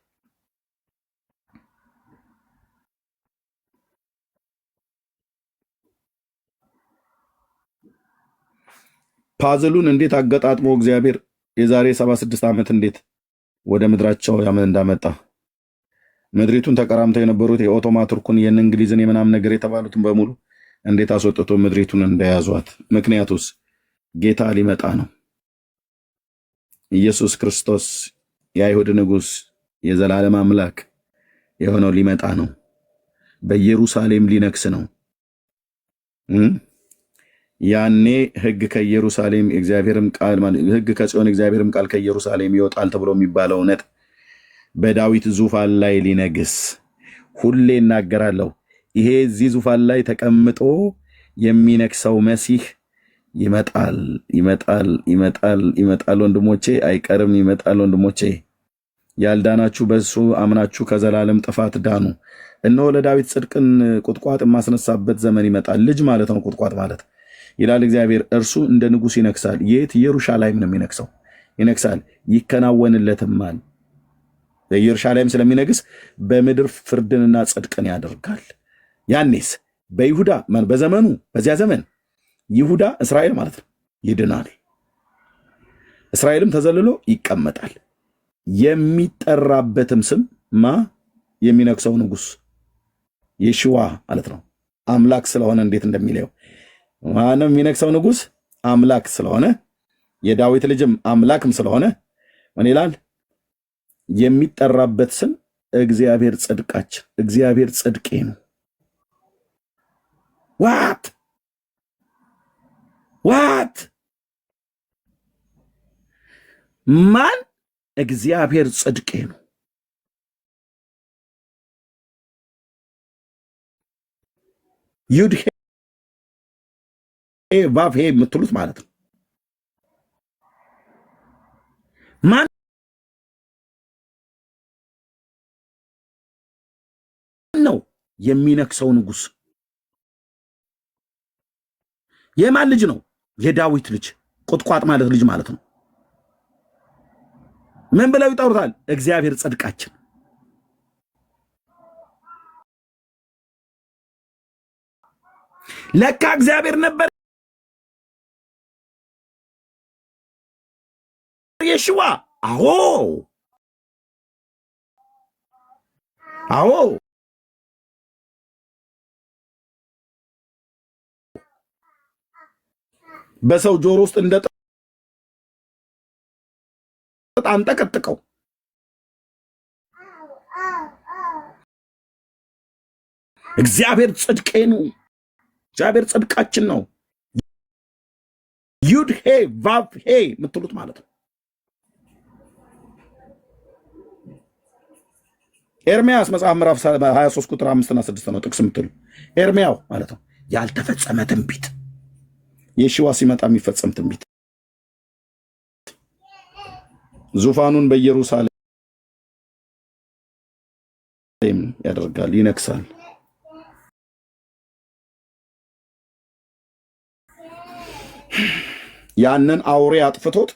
ፓዝሉን እንዴት አገጣጥሞ እግዚአብሔር የዛሬ 76 ዓመት እንዴት ወደ ምድራቸው እንዳመጣ ምድሪቱን ተቀራምተው የነበሩት የኦቶማ ቱርኩን የእንግሊዝን የምናምን ነገር የተባሉትን በሙሉ እንዴት አስወጥቶ ምድሪቱን እንደያዟት። ምክንያቱስ ጌታ ሊመጣ ነው። ኢየሱስ ክርስቶስ የአይሁድ ንጉሥ የዘላለም አምላክ የሆነው ሊመጣ ነው። በኢየሩሳሌም ሊነግስ ነው። ያኔ ሕግ ከኢየሩሳሌም እግዚአብሔርም ቃል ሕግ ከጽዮን እግዚአብሔርም ቃል ከኢየሩሳሌም ይወጣል ተብሎ የሚባለው እውነት በዳዊት ዙፋን ላይ ሊነግስ ሁሌ እናገራለሁ። ይሄ እዚህ ዙፋን ላይ ተቀምጦ የሚነግሰው መሲህ ይመጣል፣ ይመጣል፣ ይመጣል፣ ይመጣል ወንድሞቼ፣ አይቀርም፣ ይመጣል ወንድሞቼ። ያልዳናችሁ በሱ አምናችሁ ከዘላለም ጥፋት ዳኑ። እነሆ ለዳዊት ጽድቅን ቁጥቋጥ የማስነሳበት ዘመን ይመጣል። ልጅ ማለት ነው ቁጥቋጥ ማለት ይላል እግዚአብሔር። እርሱ እንደ ንጉሥ ይነግሳል። የት? ኢየሩሳሌም ነው የሚነግሰው። ይነግሳል፣ ይከናወንለትማል። በኢየሩሳሌም ስለሚነግስ በምድር ፍርድንና ጽድቅን ያደርጋል። ያኔስ በይሁዳ በዘመኑ በዚያ ዘመን ይሁዳ እስራኤል ማለት ነው ይድናል። እስራኤልም ተዘልሎ ይቀመጣል። የሚጠራበትም ስም የሚነግሰው ንጉሥ የሽዋ ማለት ነው። አምላክ ስለሆነ እንዴት እንደሚለየው ማንም የሚነግሰው ንጉሥ አምላክ ስለሆነ የዳዊት ልጅም አምላክም ስለሆነ ምን ይላል? የሚጠራበት ስም እግዚአብሔር ጽድቃችን፣ እግዚአብሔር ጽድቄ ነው። ዋት ዋት ማን? እግዚአብሔር ጽድቄ ነው። ዩድ ቫቭ የምትሉት ማለት ነው። ማን ነው የሚነክሰው ንጉሥ? የማን ልጅ ነው? የዳዊት ልጅ። ቁጥቋጥ ማለት ልጅ ማለት ነው። ምን ብለው ይጠሩታል? እግዚአብሔር ጽድቃችን። ለካ እግዚአብሔር ነበር የሽዋ። አዎ አዎ፣ በሰው ጆሮ ውስጥ እንደ አንጠቀጥቀው። እግዚአብሔር ጽድቄ ነው። እግዚአብሔር ጽድቃችን ነው። ዩድ ሄ ቫቭ ሄ የምትሉት ማለት ነው። ኤርምያስ መጽሐፍ ምዕራፍ 23 ቁጥር 5 እና 6 ነው ጥቅስ የምትሉ። ኤርምያው ማለት ነው ያልተፈጸመ ትንቢት፣ የሺዋ ሲመጣ የሚፈጸም ትንቢት። ዙፋኑን በኢየሩሳሌም ያደርጋል፣ ይነክሳል። ያንን አውሬ አጥፍቶት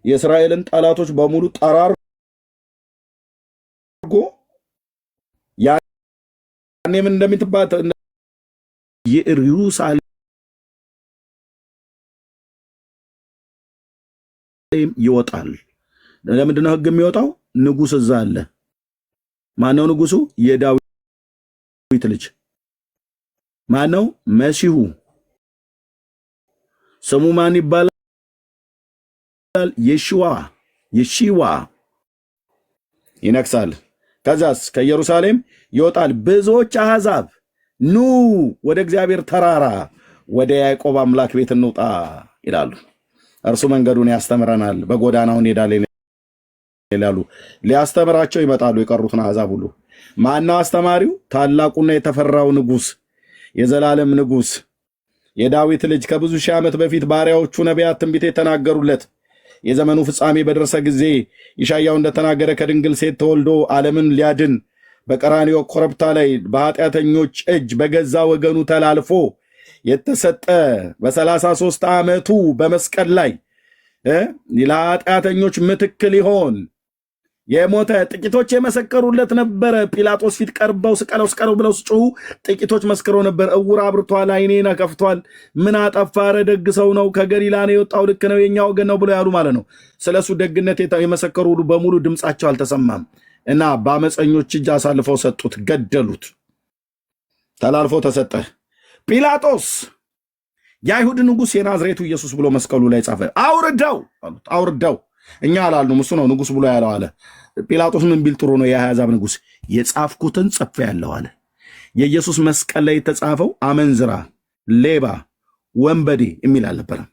የእስራኤልን ጠላቶች በሙሉ ጠራርጎ ያኔም እንደምትባት ኢየሩሳሌም ይወጣል። ለምንድን ነው ሕግ የሚወጣው? ንጉሥ እዛ አለ። ማነው ንጉሱ? የዳዊት ልጅ። ማነው? መሲሁ። ስሙ ማን ይባላል? የሺዋ ይነክሳል። ከዛስ ከኢየሩሳሌም ይወጣል ብዙዎች አሕዛብ። ኑ ወደ እግዚአብሔር ተራራ ወደ ያዕቆብ አምላክ ቤት እንውጣ ይላሉ። እርሱ መንገዱን ያስተምረናል፣ በጎዳናው እንሄዳለን ይላሉ። ሊያስተምራቸው ይመጣሉ የቀሩትን አሕዛብ ሁሉ። ማነው አስተማሪው? ታላቁና የተፈራው ንጉሥ፣ የዘላለም ንጉሥ፣ የዳዊት ልጅ፣ ከብዙ ሺህ ዓመት በፊት ባሪያዎቹ ነቢያት ትንቢት የተናገሩለት፣ የዘመኑ ፍጻሜ በደረሰ ጊዜ ኢሳይያው እንደተናገረ ከድንግል ሴት ተወልዶ ዓለምን ሊያድን በቀራንዮ ኮረብታ ላይ በኃጢአተኞች እጅ በገዛ ወገኑ ተላልፎ የተሰጠ በ33 ዓመቱ በመስቀል ላይ ለኃጢአተኞች ምትክ ሊሆን የሞተ፣ ጥቂቶች የመሰከሩለት ነበረ። ጲላጦስ ፊት ቀርበው ስቀለው ስቀለው ብለው ሲጮሁ ጥቂቶች መስክረው ነበር። እውር አብርቷል፣ ዓይኔን ከፍቷል፣ ምን አጠፋ? ኧረ ደግ ሰው ነው፣ ከገሊላ ነው የወጣው፣ ልክ ነው፣ የኛ ወገን ነው ብሎ ያሉ ማለት ነው። ስለሱ ደግነት የመሰከሩ ሁሉ በሙሉ ድምፃቸው አልተሰማም እና በአመፀኞች እጅ አሳልፈው ሰጡት፣ ገደሉት፣ ተላልፎ ተሰጠ። ጲላጦስ የአይሁድ ንጉሥ የናዝሬቱ ኢየሱስ ብሎ መስቀሉ ላይ ጻፈ። አውርደው አሉት። አውርደው እኛ አላልንም፣ እሱ ነው ንጉሥ ብሎ ያለው አለ። ጲላጦስ ምን ቢል ጥሩ ነው? የአሕዛብ ንጉሥ የጻፍኩትን ጽፌአለሁ አለ። የኢየሱስ መስቀል ላይ የተጻፈው አመንዝራ፣ ሌባ፣ ወንበዴ የሚል አልነበረም።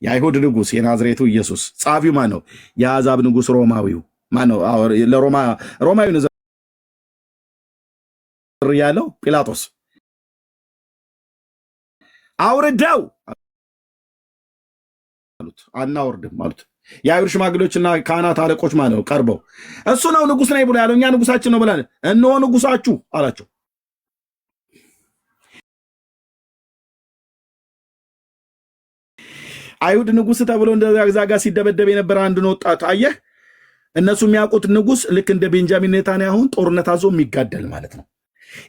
የአይሁድ ንጉሥ የናዝሬቱ ኢየሱስ። ጻፊው ማን ነው? የአሕዛብ ንጉሥ ሮማዊው ማን ነው? ሮማዊ ንዘር ያለው ጲላጦስ። አውርደው አሉት። አናወርድም አሉት። የአይሁድ ሽማግሌዎችና ካህናት አለቆች ማለት ነው ቀርበው እሱ ነው ንጉሥ ነኝ ብሎ ያለው፣ እኛ ንጉሳችን ነው ብላለን፣ እነሆ ንጉሳችሁ አላቸው። አይሁድ ንጉሥ ተብሎ እንደዛ ጋር ሲደበደብ የነበረ አንድን ወጣት አየህ። እነሱ የሚያውቁት ንጉሥ ልክ እንደ ቤንጃሚን ኔታንያሁን ጦርነት አዞ የሚጋደል ማለት ነው።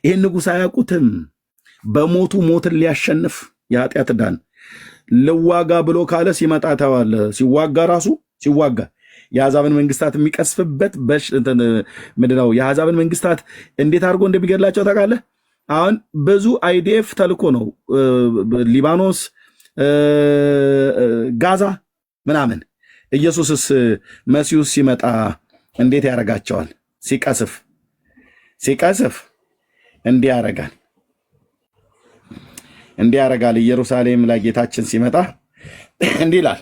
ይህን ንጉሥ አያውቁትም። በሞቱ ሞትን ሊያሸንፍ የኃጢአት ዕዳን ልዋጋ ብሎ ካለ ሲመጣ ተዋለ። ሲዋጋ ራሱ ሲዋጋ የአሕዛብን መንግስታት የሚቀስፍበት ምንድነው? የአሕዛብን መንግስታት እንዴት አድርጎ እንደሚገድላቸው ታውቃለህ? አሁን ብዙ አይዲኤፍ ተልኮ ነው ሊባኖስ፣ ጋዛ ምናምን። ኢየሱስስ መሲሁስ ሲመጣ እንዴት ያደርጋቸዋል? ሲቀስፍ እንዲህ ያደርጋል። እንዲህ ያደርጋል። ኢየሩሳሌም ላይ ጌታችን ሲመጣ እንዲህ ይላል፣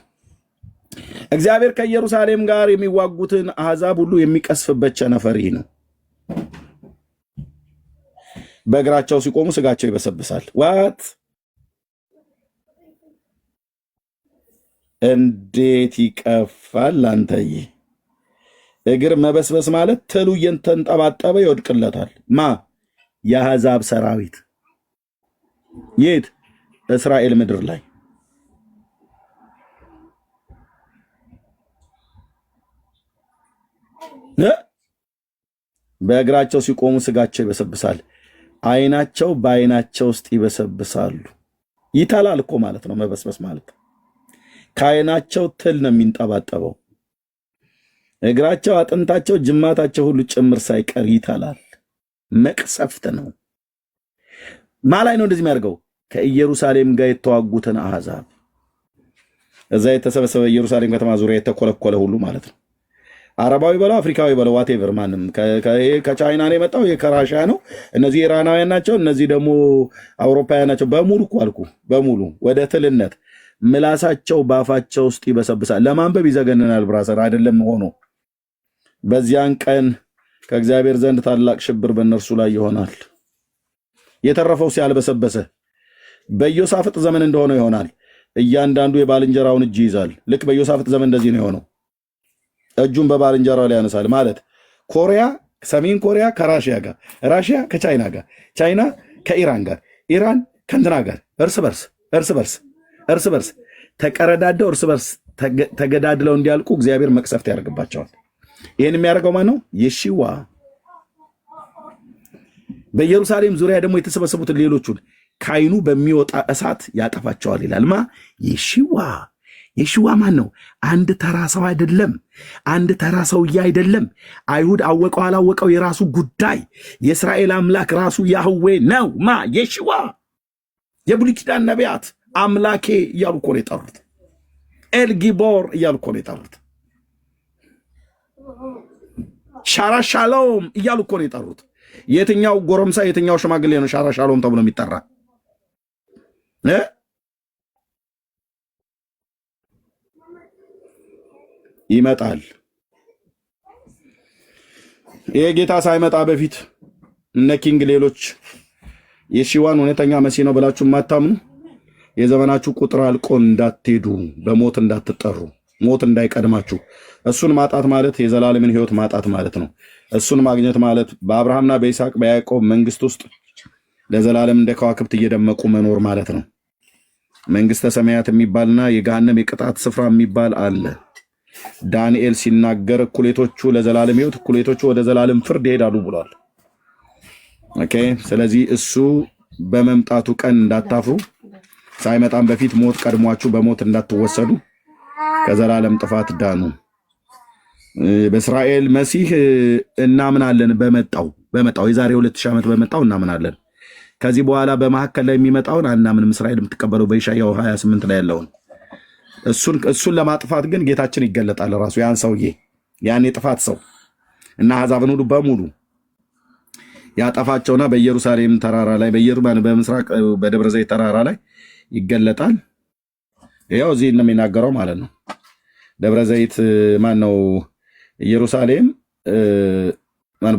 እግዚአብሔር ከኢየሩሳሌም ጋር የሚዋጉትን አሕዛብ ሁሉ የሚቀስፍበት ቸነፈር ይህ ነው። በእግራቸው ሲቆሙ ስጋቸው ይበሰብሳል። ዋት እንዴት ይቀፋል አንተዬ! እግር መበስበስ ማለት ትሉ እየተንጠባጠበ ይወድቅለታል። ማ የአሕዛብ ሰራዊት የት? እስራኤል ምድር ላይ በእግራቸው ሲቆሙ ስጋቸው ይበሰብሳል፣ ዓይናቸው በዓይናቸው ውስጥ ይበሰብሳሉ። ይተላል እኮ ማለት ነው መበስበስ ማለት። ከዓይናቸው ትል ነው የሚንጠባጠበው። እግራቸው፣ አጥንታቸው፣ ጅማታቸው ሁሉ ጭምር ሳይቀር ይተላል። መቅሰፍት ነው። ማላይ ነው እንደዚህ የሚያደርገው? ከኢየሩሳሌም ጋር የተዋጉትን አሕዛብ እዛ የተሰበሰበ ኢየሩሳሌም ከተማ ዙሪያ የተኮለኮለ ሁሉ ማለት ነው። አረባዊ በለው አፍሪካዊ በለው ዋቴቨር፣ ማንም ከቻይና ነው የመጣው፣ ከራሽያ ነው፣ እነዚህ ኢራናውያን ናቸው፣ እነዚህ ደግሞ አውሮፓውያን ናቸው። በሙሉ እኮ አልኩ፣ በሙሉ ወደ ትልነት ምላሳቸው ባፋቸው ውስጥ ይበሰብሳል። ለማንበብ ይዘገንናል ብራሰር፣ አይደለም ሆኖ በዚያን ቀን ከእግዚአብሔር ዘንድ ታላቅ ሽብር በእነርሱ ላይ ይሆናል። የተረፈው ሲያልበሰበሰ በኢዮሳፍጥ ዘመን እንደሆነው ይሆናል። እያንዳንዱ የባልንጀራውን እጅ ይዛል። ልክ በኢዮሳፍጥ ዘመን እንደዚህ ነው የሆነው። እጁን በባልንጀራው ላይ ያነሳል ማለት ኮሪያ፣ ሰሜን ኮሪያ ከራሽያ ጋር፣ ራሽያ ከቻይና ጋር፣ ቻይና ከኢራን ጋር፣ ኢራን ከእንትና ጋር እርስ በርስ ተቀረዳደው እርስ በርስ ተገዳድለው እንዲያልቁ እግዚአብሔር መቅሰፍት ያደርግባቸዋል። ይህን የሚያደርገው ማን ነው? የሺዋ በኢየሩሳሌም ዙሪያ ደግሞ የተሰበሰቡትን ሌሎቹን ከዓይኑ በሚወጣ እሳት ያጠፋቸዋል ይላል። ማ የሺዋ ማን ነው? አንድ ተራ ሰው አይደለም። አንድ ተራ ሰውዬ አይደለም። አይሁድ አወቀው አላወቀው የራሱ ጉዳይ። የእስራኤል አምላክ ራሱ ያህዌ ነው። ማ የሺዋ የብሉይ ኪዳን ነቢያት አምላኬ እያሉ እኮ ነው የጠሩት። ኤልጊቦር እያሉ እኮ ነው የጠሩት። ሻራ ሻሎም እያሉ እኮ ነው የጠሩት። የትኛው ጎረምሳ የትኛው ሽማግሌ ነው ሻራ ሻሎም ተብሎ የሚጠራ? ይመጣል። ይሄ ጌታ ሳይመጣ በፊት እነ ኪንግ ሌሎች የሺዋን እውነተኛ መሲህ ነው ብላችሁ የማታምኑ የዘመናችሁ ቁጥር አልቆ እንዳትሄዱ፣ በሞት እንዳትጠሩ፣ ሞት እንዳይቀድማችሁ። እሱን ማጣት ማለት የዘላለምን ሕይወት ማጣት ማለት ነው። እሱን ማግኘት ማለት በአብርሃምና በይስሐቅ በያዕቆብ መንግስት ውስጥ ለዘላለም እንደ ከዋክብት እየደመቁ መኖር ማለት ነው። መንግስተ ሰማያት የሚባልና የገሃነም የቅጣት ስፍራ የሚባል አለ። ዳንኤል ሲናገር እኩሌቶቹ ለዘላለም ሕይወት፣ እኩሌቶቹ ወደ ዘላለም ፍርድ ይሄዳሉ ብሏል። ኦኬ። ስለዚህ እሱ በመምጣቱ ቀን እንዳታፍሩ፣ ሳይመጣም በፊት ሞት ቀድሟችሁ በሞት እንዳትወሰዱ፣ ከዘላለም ጥፋት ዳኑ። በእስራኤል መሲህ እናምናለን። በመጣው የዛሬ 2000 ዓመት በመጣው እናምናለን። ከዚህ በኋላ በመካከል ላይ የሚመጣውን አናምንም። እስራኤል የምትቀበለው በኢሳይያስ 28 ላይ ያለውን እሱን ለማጥፋት ግን ጌታችን ይገለጣል ራሱ። ያን ሰውዬ ያን የጥፋት ሰው እና አሕዛብን ሁሉ በሙሉ ያጠፋቸውና በኢየሩሳሌም ተራራ ላይ በምስራቅ በደብረ ዘይት ተራራ ላይ ይገለጣል። ያው እዚህ ነው የሚናገረው ማለት ነው። ደብረ ዘይት ማን ነው? ኢየሩሳሌም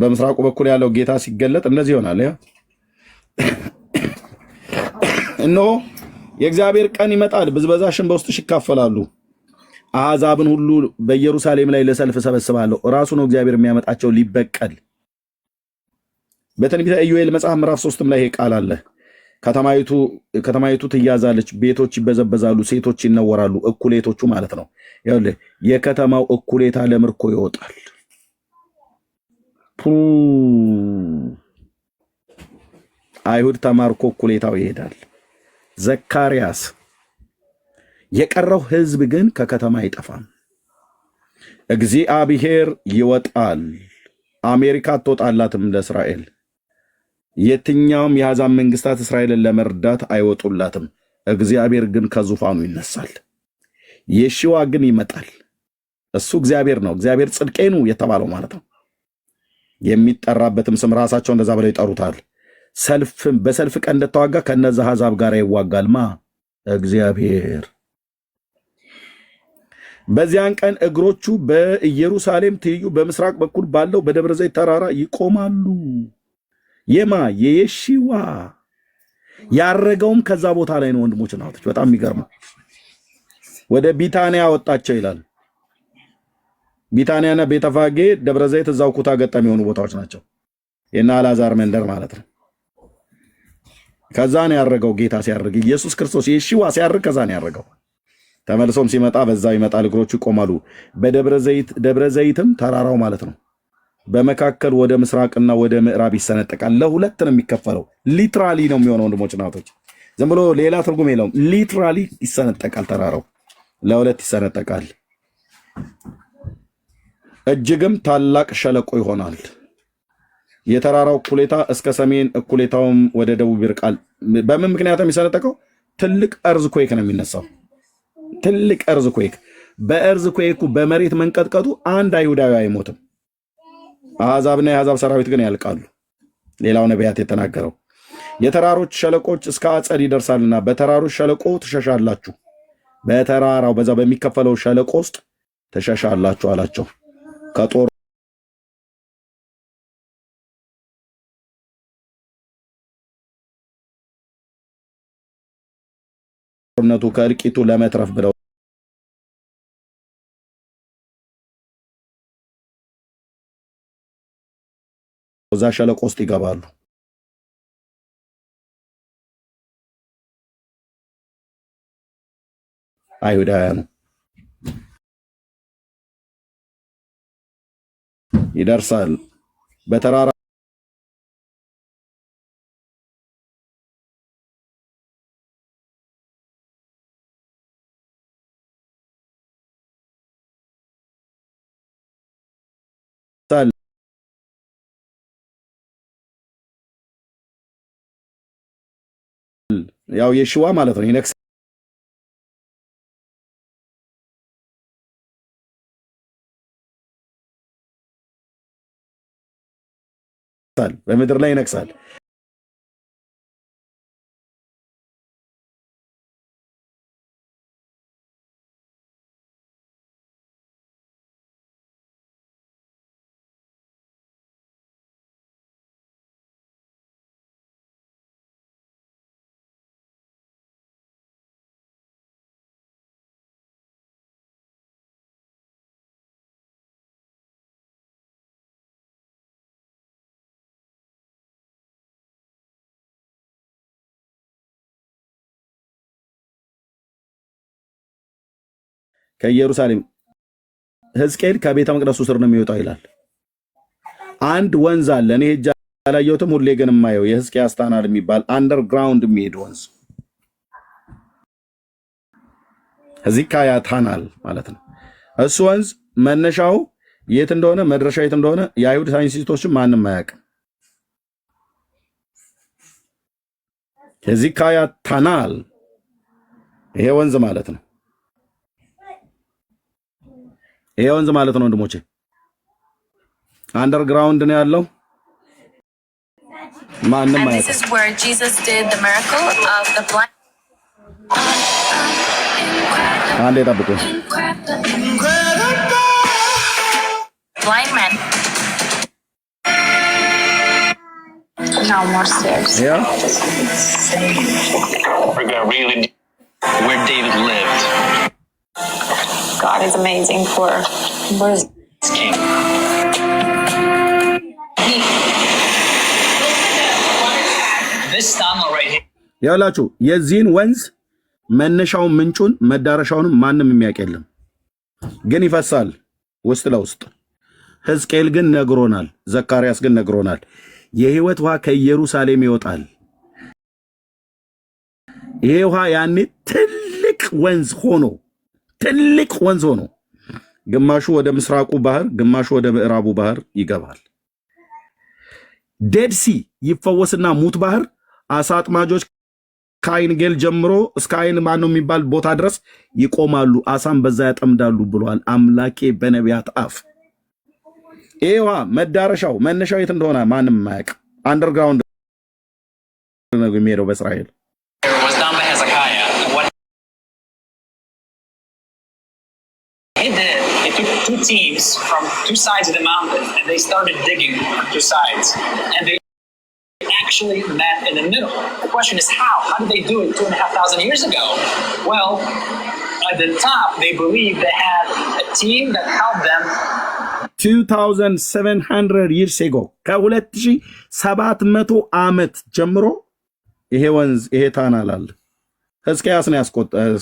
በምስራቁ በኩል ያለው ጌታ ሲገለጥ እንደዚህ ይሆናል። ያ እነሆ የእግዚአብሔር ቀን ይመጣል፣ ብዝበዛሽን በውስጥሽ ይካፈላሉ። አሕዛብን ሁሉ በኢየሩሳሌም ላይ ለሰልፍ ሰበስባለሁ። ራሱ ነው እግዚአብሔር የሚያመጣቸው ሊበቀል። በትንቢተ ኢዮኤል መጽሐፍ ምዕራፍ 3 ላይ ይሄ ቃል አለ። ከተማይቱ ትያዛለች፣ ቤቶች ይበዘበዛሉ፣ ሴቶች ይነወራሉ። እኩሌቶቹ ማለት ነው። ይኸውልህ የከተማው እኩሌታ ለምርኮ ይወጣል። አይሁድ ተማርኮ እኩሌታው ይሄዳል። ዘካርያስ የቀረው ሕዝብ ግን ከከተማ አይጠፋም። እግዚአብሔር ይወጣል። አሜሪካ አትወጣላትም ለእስራኤል። የትኛውም የአሕዛብ መንግስታት እስራኤልን ለመርዳት አይወጡላትም። እግዚአብሔር ግን ከዙፋኑ ይነሳል። የሺዋ ግን ይመጣል። እሱ እግዚአብሔር ነው። እግዚአብሔር ጽድቄ ነው የተባለው ማለት ነው። የሚጠራበትም ስም ራሳቸው እንደዛ ብለው ይጠሩታል። በሰልፍ ቀን እንደተዋጋ ከነዛ አሕዛብ ጋር ይዋጋል ማ እግዚአብሔር። በዚያን ቀን እግሮቹ በኢየሩሳሌም ትይዩ በምስራቅ በኩል ባለው በደብረ ዘይት ተራራ ይቆማሉ። የማ የየሺዋ ያረገውም ከዛ ቦታ ላይ ነው። ወንድሞች ናቶች በጣም የሚገርመው ወደ ቢታንያ ወጣቸው ይላል። ቢታንያና ቤተፋጌ ደብረ ዘይት እዛው ኩታ ገጠም የሆኑ ቦታዎች ናቸው። የና አልዓዛር መንደር ማለት ነው። ከዛ ነው ያረገው ጌታ ሲያርግ ኢየሱስ ክርስቶስ የሺዋ ሲያርግ ከዛ ነው ያረገው። ተመልሶም ሲመጣ በዛው ይመጣል፣ እግሮቹ ይቆማሉ። ደብረ ዘይትም ተራራው ማለት ነው በመካከል ወደ ምስራቅና ወደ ምዕራብ ይሰነጠቃል። ለሁለት ነው የሚከፈለው። ሊትራሊ ነው የሚሆነው ወንድሞች ናቶች፣ ዝም ብሎ ሌላ ትርጉም የለውም። ሊትራሊ ይሰነጠቃል፣ ተራራው ለሁለት ይሰነጠቃል። እጅግም ታላቅ ሸለቆ ይሆናል። የተራራው እኩሌታ እስከ ሰሜን እኩሌታውም ወደ ደቡብ ይርቃል። በምን ምክንያት ነው የሚሰነጠቀው? ትልቅ እርዝ ኩዌክ ነው የሚነሳው። ትልቅ እርዝ ኩዌክ። በእርዝ ኩዌኩ በመሬት መንቀጥቀጡ አንድ አይሁዳዊ አይሞትም። አሕዛብና የአሕዛብ ሰራዊት ግን ያልቃሉ። ሌላው ነቢያት የተናገረው የተራሮች ሸለቆች እስከ አጸድ ይደርሳልና በተራሮች ሸለቆ ትሸሻላችሁ፣ በተራራው በዛ በሚከፈለው ሸለቆ ውስጥ ትሸሻላችሁ አላቸው። ከጦርነቱ ከእልቂቱ ለመትረፍ ብለው እዛ ሸለቆ ውስጥ ይገባሉ። አይሁዳውያኑ ይደርሳል በተራራ ያው የሺዋ ማለት ነው ይነክሳል። በምድር ላይ ይነክሳል። ከኢየሩሳሌም ሕዝቅኤል ከቤተ መቅደሱ ስር ነው የሚወጣው ይላል። አንድ ወንዝ አለ፣ እኔ ሄጄ አላየሁትም፣ ሁሌ ግን የማየው የሕዝቅያስ ታናል የሚባል አንደርግራውንድ የሚሄድ ወንዝ ሕዝቅያ ታናል ማለት ነው። እሱ ወንዝ መነሻው የት እንደሆነ መድረሻው የት እንደሆነ የአይሁድ ሳይንቲስቶችም ማንም አያውቅም። ሕዝቅያ ታናል ይሄ ወንዝ ማለት ነው። ይሄ ወንዝ ማለት ነው ወንድሞቼ፣ አንደርግራውንድ ነው ያለው፣ ማንም አያውቅም። አንዴ ጠብቁ። Yeah. We're gonna really where David lived. God is amazing for where's king. This tunnel right here. ያላችሁ የዚህን ወንዝ መነሻውን ምንጩን መዳረሻውን ማንም የሚያውቅ የለም፣ ግን ይፈሳል ውስጥ ለውስጥ። ሕዝቅኤል ግን ነግሮናል፣ ዘካርያስ ግን ነግሮናል። የሕይወት ውሃ ከኢየሩሳሌም ይወጣል። ይሄ ውሃ ያኔ ትልቅ ወንዝ ሆኖ ግማሹ ወደ ምስራቁ ባህር ግማሹ ወደ ምዕራቡ ባህር ይገባል። ዴድሲ ይፈወስና ሙት ባህር አሳ አጥማጆች ከአይን ጌል ጀምሮ እስከ አይን ማነው የሚባል ቦታ ድረስ ይቆማሉ፣ አሳም በዛ ያጠምዳሉ ብሏል አምላኬ በነቢያት አፍ። ይሄ ውሃ መዳረሻው መነሻው የት እንደሆነ ማንም ማያውቅ አንደርግራውንድ ነው የሚሄደው በእስራኤል? was done by Hezekiah. And what he did, he took two teams from two sides of the mountain and they started digging on two sides. And they actually met in the middle. The question is how? How did they do it 2,500 years ago? Well, at the top, they believe they had a team that helped them 2700 years ago ከ2700 ዓመት ጀምሮ ይሄ ወንዝ ይሄ ታናል አለ። ሕዝቅያስ ነው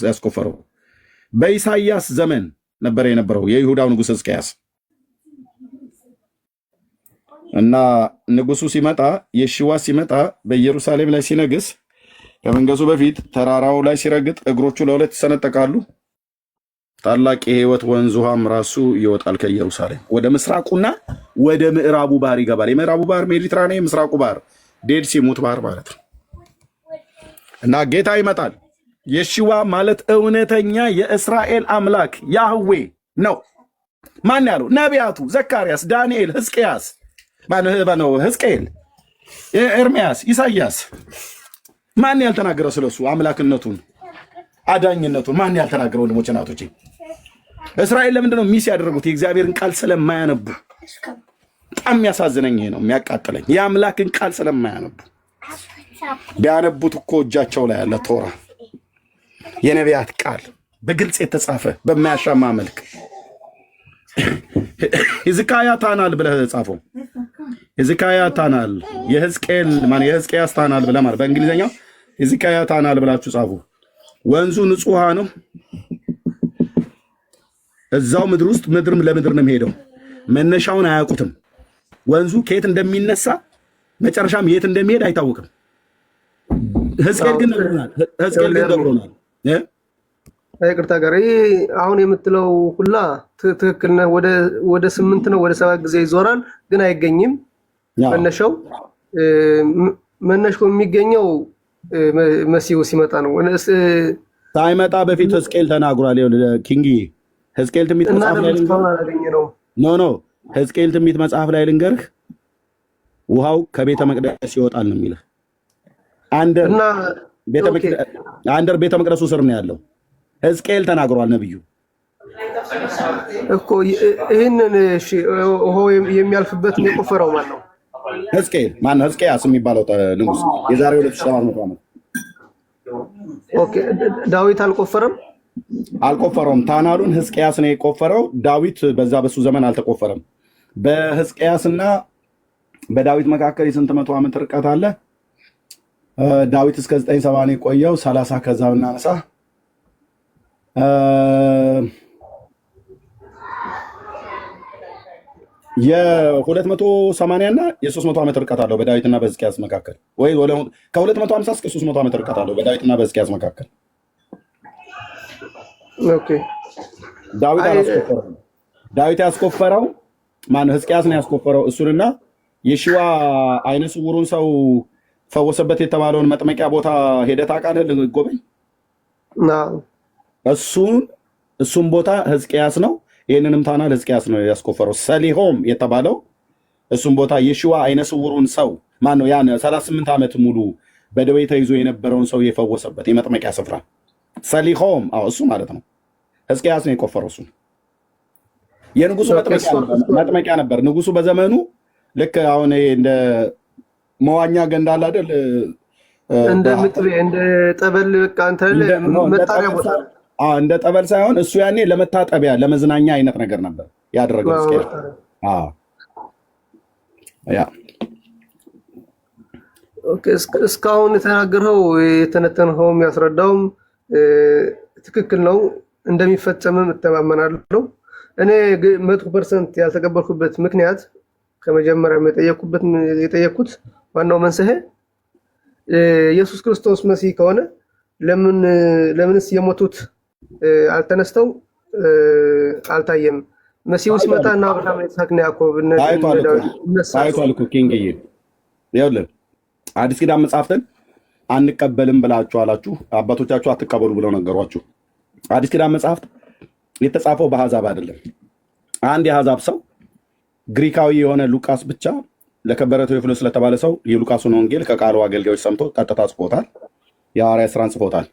ያስቆፈረው። በኢሳይያስ ዘመን ነበር የነበረው የይሁዳው ንጉስ ሕዝቅያስ እና ንጉሱ ሲመጣ የሺዋ ሲመጣ በኢየሩሳሌም ላይ ሲነግስ ከመንገሱ በፊት ተራራው ላይ ሲረግጥ እግሮቹ ለሁለት ይሰነጠቃሉ። ታላቅ የህይወት ወንዝ ውሃም ራሱ ይወጣል ከኢየሩሳሌም ወደ ምስራቁና ወደ ምዕራቡ ባህር ይገባል። የምዕራቡ ባህር ሜዲትራኒያን፣ የምስራቁ ባህር ዴድ ሲ ሙት ባህር ማለት ነው። እና ጌታ ይመጣል። የሺዋ ማለት እውነተኛ የእስራኤል አምላክ ያህዌ ነው። ማን ያለው? ነቢያቱ ዘካርያስ፣ ዳንኤል፣ ሕዝቅያስ ማነው? ሕዝቅኤል፣ ኤርሚያስ፣ ኢሳይያስ። ማን ያልተናገረው ስለሱ አምላክነቱን አዳኝነቱን? ማን ያልተናገረው? ወንድሞቼ እናቶቼ፣ እስራኤል ለምንድን ነው ሚስ ያደረጉት? የእግዚአብሔርን ቃል ስለማያነቡ። በጣም የሚያሳዝነኝ ይሄ ነው፣ የሚያቃጥለኝ የአምላክን ቃል ስለማያነቡ። ቢያነቡት እኮ እጃቸው ላይ ያለ ቶራ የነቢያት ቃል በግልጽ የተጻፈ በማያሻማ መልክ ሕዝቅያ ታናል ብለህ ጻፈው። ሕዝቅያ ታናል የሕዝቅኤል ማን የሕዝቅያስ ታናል ብለህ ማለት በእንግሊዘኛው ሕዝቅያ ታናል ብላችሁ ጻፉ። ወንዙ ንጹህ ውሃ ነው። እዛው ምድር ውስጥ ምድርም ለምድር ነው የሚሄደው። መነሻውን አያውቁትም። ወንዙ ከየት እንደሚነሳ መጨረሻም የት እንደሚሄድ አይታወቅም። ሕዝቅኤል ግን ነግሮናል። ይቅርታ ጋር አሁን የምትለው ሁላ ትክክል ነው። ወደ 8 ነው ወደ 7 ጊዜ ይዞራል፣ ግን አይገኝም። መነሻው የሚገኘው መሲሁ ሲመጣ ነው። ሳይመጣ በፊት ሕዝቅኤል ተናግሯል። ኪንግ ሕዝቅኤል ትንቢት መጽሐፍ ላይ ኖ ሕዝቅኤል ትንቢት መጽሐፍ ላይ ልንገርህ፣ ውሃው ከቤተ መቅደስ ይወጣል ነው የሚልህ። አንደር ቤተ መቅደሱ ስር ነው ያለው። ሕዝቅኤል ተናግሯል ነብዩ እኮ። ይህንን ውሃው የሚያልፍበትን የቆፈረው ማን ነው? ሕዝቅኤል ማን ነው? ሕዝቅያስ የሚባለው ንጉስ የዛሬ 2700 ዓመት። ኦኬ፣ ዳዊት አልቆፈረውም። ታናሉን ሕዝቅያስ ነው የቆፈረው። ዳዊት በዛ በሱ ዘመን አልተቆፈረም። በሕዝቅያስና በዳዊት መካከል የስንት መቶ ዓመት ርቀት አለ? ዳዊት እስከ 970 ነው የቆየው። 30 ከዛ ብናነሳ የ280 እና የ300 ዓመት ርቀት አለው በዳዊትና በሕዝቅያስ መካከል። ወይ ከ250 እስከ 300 ዓመት ርቀት አለው በዳዊትና በሕዝቅያስ መካከል። ኦኬ፣ ዳዊት ያስቆፈረው ማነው? ሕዝቅያስ ነው ያስቆፈረው። እሱንና የሺዋ አይነ ስውሩን ሰው ፈወሰበት የተባለውን መጥመቂያ ቦታ ሄደህ ታውቃለህ? ጎበኝ እሱም ቦታ ሕዝቅያስ ነው። ይህንንም ታናል ሕዝቅያስ ነው ያስቆፈረው። ሰሊሆም የተባለው እሱም ቦታ የሺዋ አይነ ስውሩን ሰው ማነው? ያን 38 ዓመት ሙሉ በደዌ ተይዞ የነበረውን ሰው የፈወሰበት የመጥመቂያ ስፍራ ሰሊሆም፣ እሱ ማለት ነው። ሕዝቅያስ ነው የቆፈረው። እሱ የንጉሱ መጥመቂያ ነበር። ንጉሱ በዘመኑ ልክ አሁን እንደ መዋኛ ገንዳ አለ አይደል? እንደ ምጥቤ እንደ ጠበል በቃ መጣሪያ ቦታ እንደ ጠበል ሳይሆን እሱ ያኔ ለመታጠቢያ ለመዝናኛ አይነት ነገር ነበር ያደረገው። እስካሁን የተናገረው የተነተንኸው የሚያስረዳውም ትክክል ነው፣ እንደሚፈጸምም እተማመናለሁ። እኔ 100% ያልተቀበልኩበት ምክንያት ከመጀመሪያም የጠየኩት ዋናው መንስኤ ኢየሱስ ክርስቶስ መሲህ ከሆነ ለምንስ የሞቱት አልተነስተው አልታየም? መሲሁ ሲመጣና አብርሃም፣ ይስሐቅና ያዕቆብ ታይቷል እኮ ኪንግዬ። ይኸውልህ አዲስ ኪዳን መጽሐፍትን አንቀበልም ብላችሁ አላችሁ፣ አባቶቻችሁ አትቀበሉ ብለው ነገሯችሁ። አዲስ ኪዳን መጽሐፍት የተጻፈው በአሕዛብ አይደለም። አንድ የአሕዛብ ሰው ግሪካዊ የሆነ ሉቃስ ብቻ ለከበረ ቴዎፍሎስ ለተባለ ሰው የሉቃስን ወንጌል ከቃሉ አገልጋዮች ሰምቶ ቀጥታ ጽፎታል። የሐዋርያት ሥራን ጽፎታል።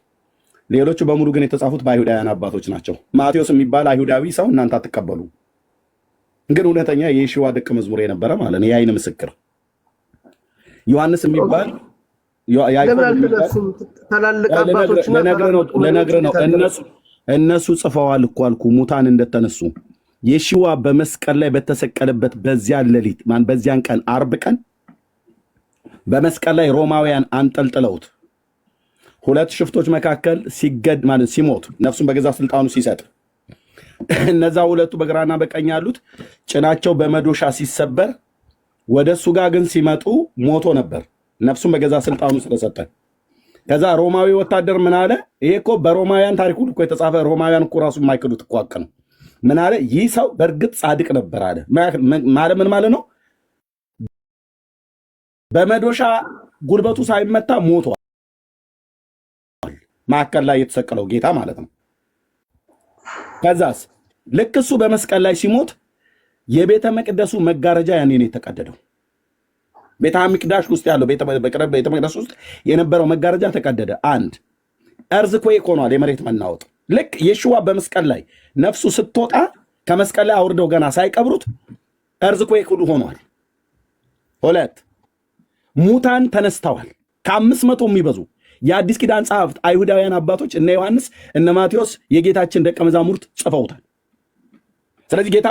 ሌሎቹ በሙሉ ግን የተጻፉት በአይሁዳውያን አባቶች ናቸው። ማቴዎስ የሚባል አይሁዳዊ ሰው እናንተ አትቀበሉ፣ ግን እውነተኛ የየሺዋ ደቀ መዝሙር የነበረ ማለት ነው፣ የዓይን ምስክር። ዮሐንስ የሚባል ለነግርህ ነው። እነሱ ጽፈዋል እኮ አልኩ፣ ሙታን እንደተነሱ። የሺዋ በመስቀል ላይ በተሰቀለበት በዚያን ቀን ዓርብ ቀን በመስቀል ላይ ሮማውያን አንጠልጥለውት ሁለት ሽፍቶች መካከል ሲሞት ነፍሱን በገዛ ስልጣኑ ሲሰጥ እነዛ ሁለቱ በግራና በቀኝ ያሉት ጭናቸው በመዶሻ ሲሰበር ወደ እሱ ጋር ግን ሲመጡ ሞቶ ነበር፣ ነፍሱን በገዛ ስልጣኑ ስለሰጠ። ከዛ ሮማዊ ወታደር ምን አለ? ይሄ እኮ በሮማውያን ታሪክ ሁሉ እኮ የተጻፈ፣ ሮማውያን እኮ ራሱ የማይክዱት እኮ ሐቅ ነው። ምን አለ? ይህ ሰው በእርግጥ ጻድቅ ነበር አለ። ማለት ምን ማለት ነው? በመዶሻ ጉልበቱ ሳይመታ ሞቷል። ማዕከል ላይ የተሰቀለው ጌታ ማለት ነው። ከዛስ ልክ እሱ በመስቀል ላይ ሲሞት የቤተ መቅደሱ መጋረጃ ያኔ ነው የተቀደደው። ቤተ መቅደስ ውስጥ ያለው ቤተ መቅደስ ውስጥ የነበረው መጋረጃ ተቀደደ። አንድ እርዝኩዌክ ሆኗል፣ የመሬት መናወጥ። ልክ የሺዋ በመስቀል ላይ ነፍሱ ስትወጣ ከመስቀል ላይ አውርደው ገና ሳይቀብሩት እርዝኩዌክ ሁሉ ሆኗል። ሁለት ሙታን ተነስተዋል። ከ500 የሚበዙ የአዲስ ኪዳን ጸሐፍት አይሁዳውያን አባቶች እነ ዮሐንስ እነ ማቴዎስ የጌታችን ደቀ መዛሙርት ጽፈውታል። ስለዚህ ጌታ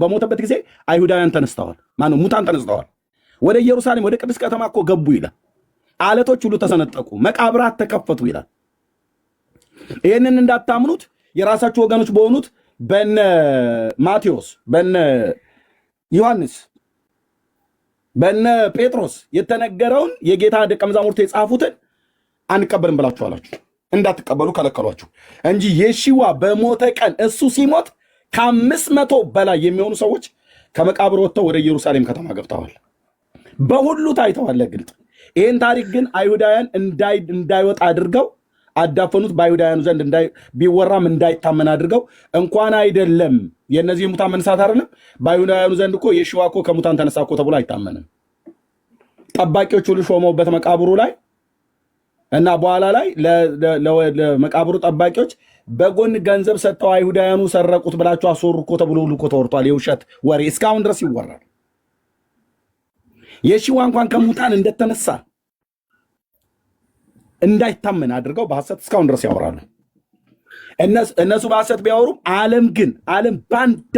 በሞተበት ጊዜ አይሁዳውያን ተነስተዋል፣ ማነው ሙታን ተነስተዋል። ወደ ኢየሩሳሌም ወደ ቅድስት ከተማ እኮ ገቡ ይላል። አለቶች ሁሉ ተሰነጠቁ፣ መቃብራት ተከፈቱ ይላል። ይህንን እንዳታምኑት የራሳችሁ ወገኖች በሆኑት በነ ማቴዎስ በነ ዮሐንስ በነ ጴጥሮስ የተነገረውን የጌታ ደቀ መዛሙርት የጻፉትን አንቀበልም ብላችሁ አላችሁ። እንዳትቀበሉ ከለከሏችሁ እንጂ የሺዋ በሞተ ቀን እሱ ሲሞት ከ500 በላይ የሚሆኑ ሰዎች ከመቃብር ወጥተው ወደ ኢየሩሳሌም ከተማ ገብተዋል። በሁሉ ታይተዋል ግልጥ። ይህን ታሪክ ግን አይሁዳውያን እንዳይወጣ አድርገው አዳፈኑት። በአይሁዳውያኑ ዘንድ ቢወራም እንዳይታመን አድርገው እንኳን አይደለም የእነዚህ ሙታን መነሳት አይደለም፣ በአይሁዳውያኑ ዘንድ እኮ የሺዋ እኮ ከሙታን ተነሳ እኮ ተብሎ አይታመንም። ጠባቂዎች ሁሉ ሾመውበት መቃብሩ ላይ እና በኋላ ላይ ለመቃብሩ ጠባቂዎች በጎን ገንዘብ ሰጥተው አይሁዳውያኑ ሰረቁት ብላችሁ አስወሩ እኮ ተብሎ ሁሉ እኮ ተወርቷል። የውሸት ወሬ እስካሁን ድረስ ይወራል። የሺዋ እንኳን ከሙታን እንደተነሳ እንዳይታመን አድርገው በሐሰት እስካሁን ድረስ ያወራሉ። እነሱ በሐሰት ቢያወሩም ዓለም በአንድ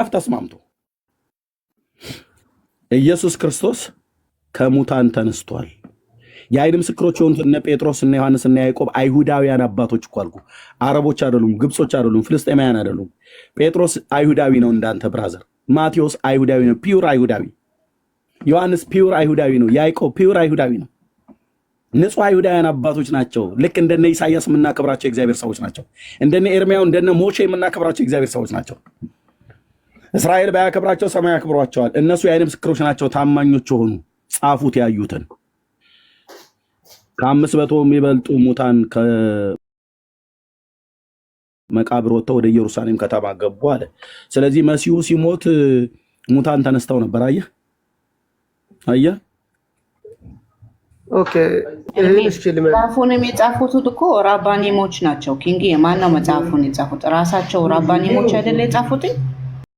አፍ ተስማምቶ ኢየሱስ ክርስቶስ ከሙታን ተነስቷል። የዓይን ምስክሮች የሆኑት እነ ጴጥሮስ እነ ዮሐንስ እነ ያዕቆብ አይሁዳውያን አባቶች እኮ አልኩ። አረቦች አይደሉም፣ ግብጾች አይደሉም፣ ፍልስጤማውያን አይደሉም። ጴጥሮስ አይሁዳዊ ነው እንዳንተ ብራዘር። ማቴዎስ አይሁዳዊ ነው፣ ፒውር አይሁዳዊ። ዮሐንስ ፒውር አይሁዳዊ ነው። ያዕቆብ ፒውር አይሁዳዊ ነው። ንጹህ አይሁዳውያን አባቶች ናቸው። ልክ እንደነ ኢሳያስ የምናከብራቸው የእግዚአብሔር ሰዎች ናቸው። እንደነ ኤርሚያው እንደነ ሞሼ የምናከብራቸው የእግዚአብሔር ሰዎች ናቸው። እስራኤል ባያከብራቸው ሰማይ ያክብሯቸዋል። እነሱ የዓይን ምስክሮች ናቸው፣ ታማኞች የሆኑ ጻፉት ያዩትን። ከ500 የሚበልጡ ሙታን ከመቃብር ወጥተው ወደ ኢየሩሳሌም ከተማ ገቡ አለ። ስለዚህ መሲሁ ሲሞት ሙታን ተነስተው ነበር። አየህ። ኦኬ መጽሐፉንም የጻፉት እኮ ራባኒሞች ናቸው። ኪንግ የማን ነው መጽሐፉን የጻፉት? ራሳቸው ራባኒሞች አይደለ የጻፉት?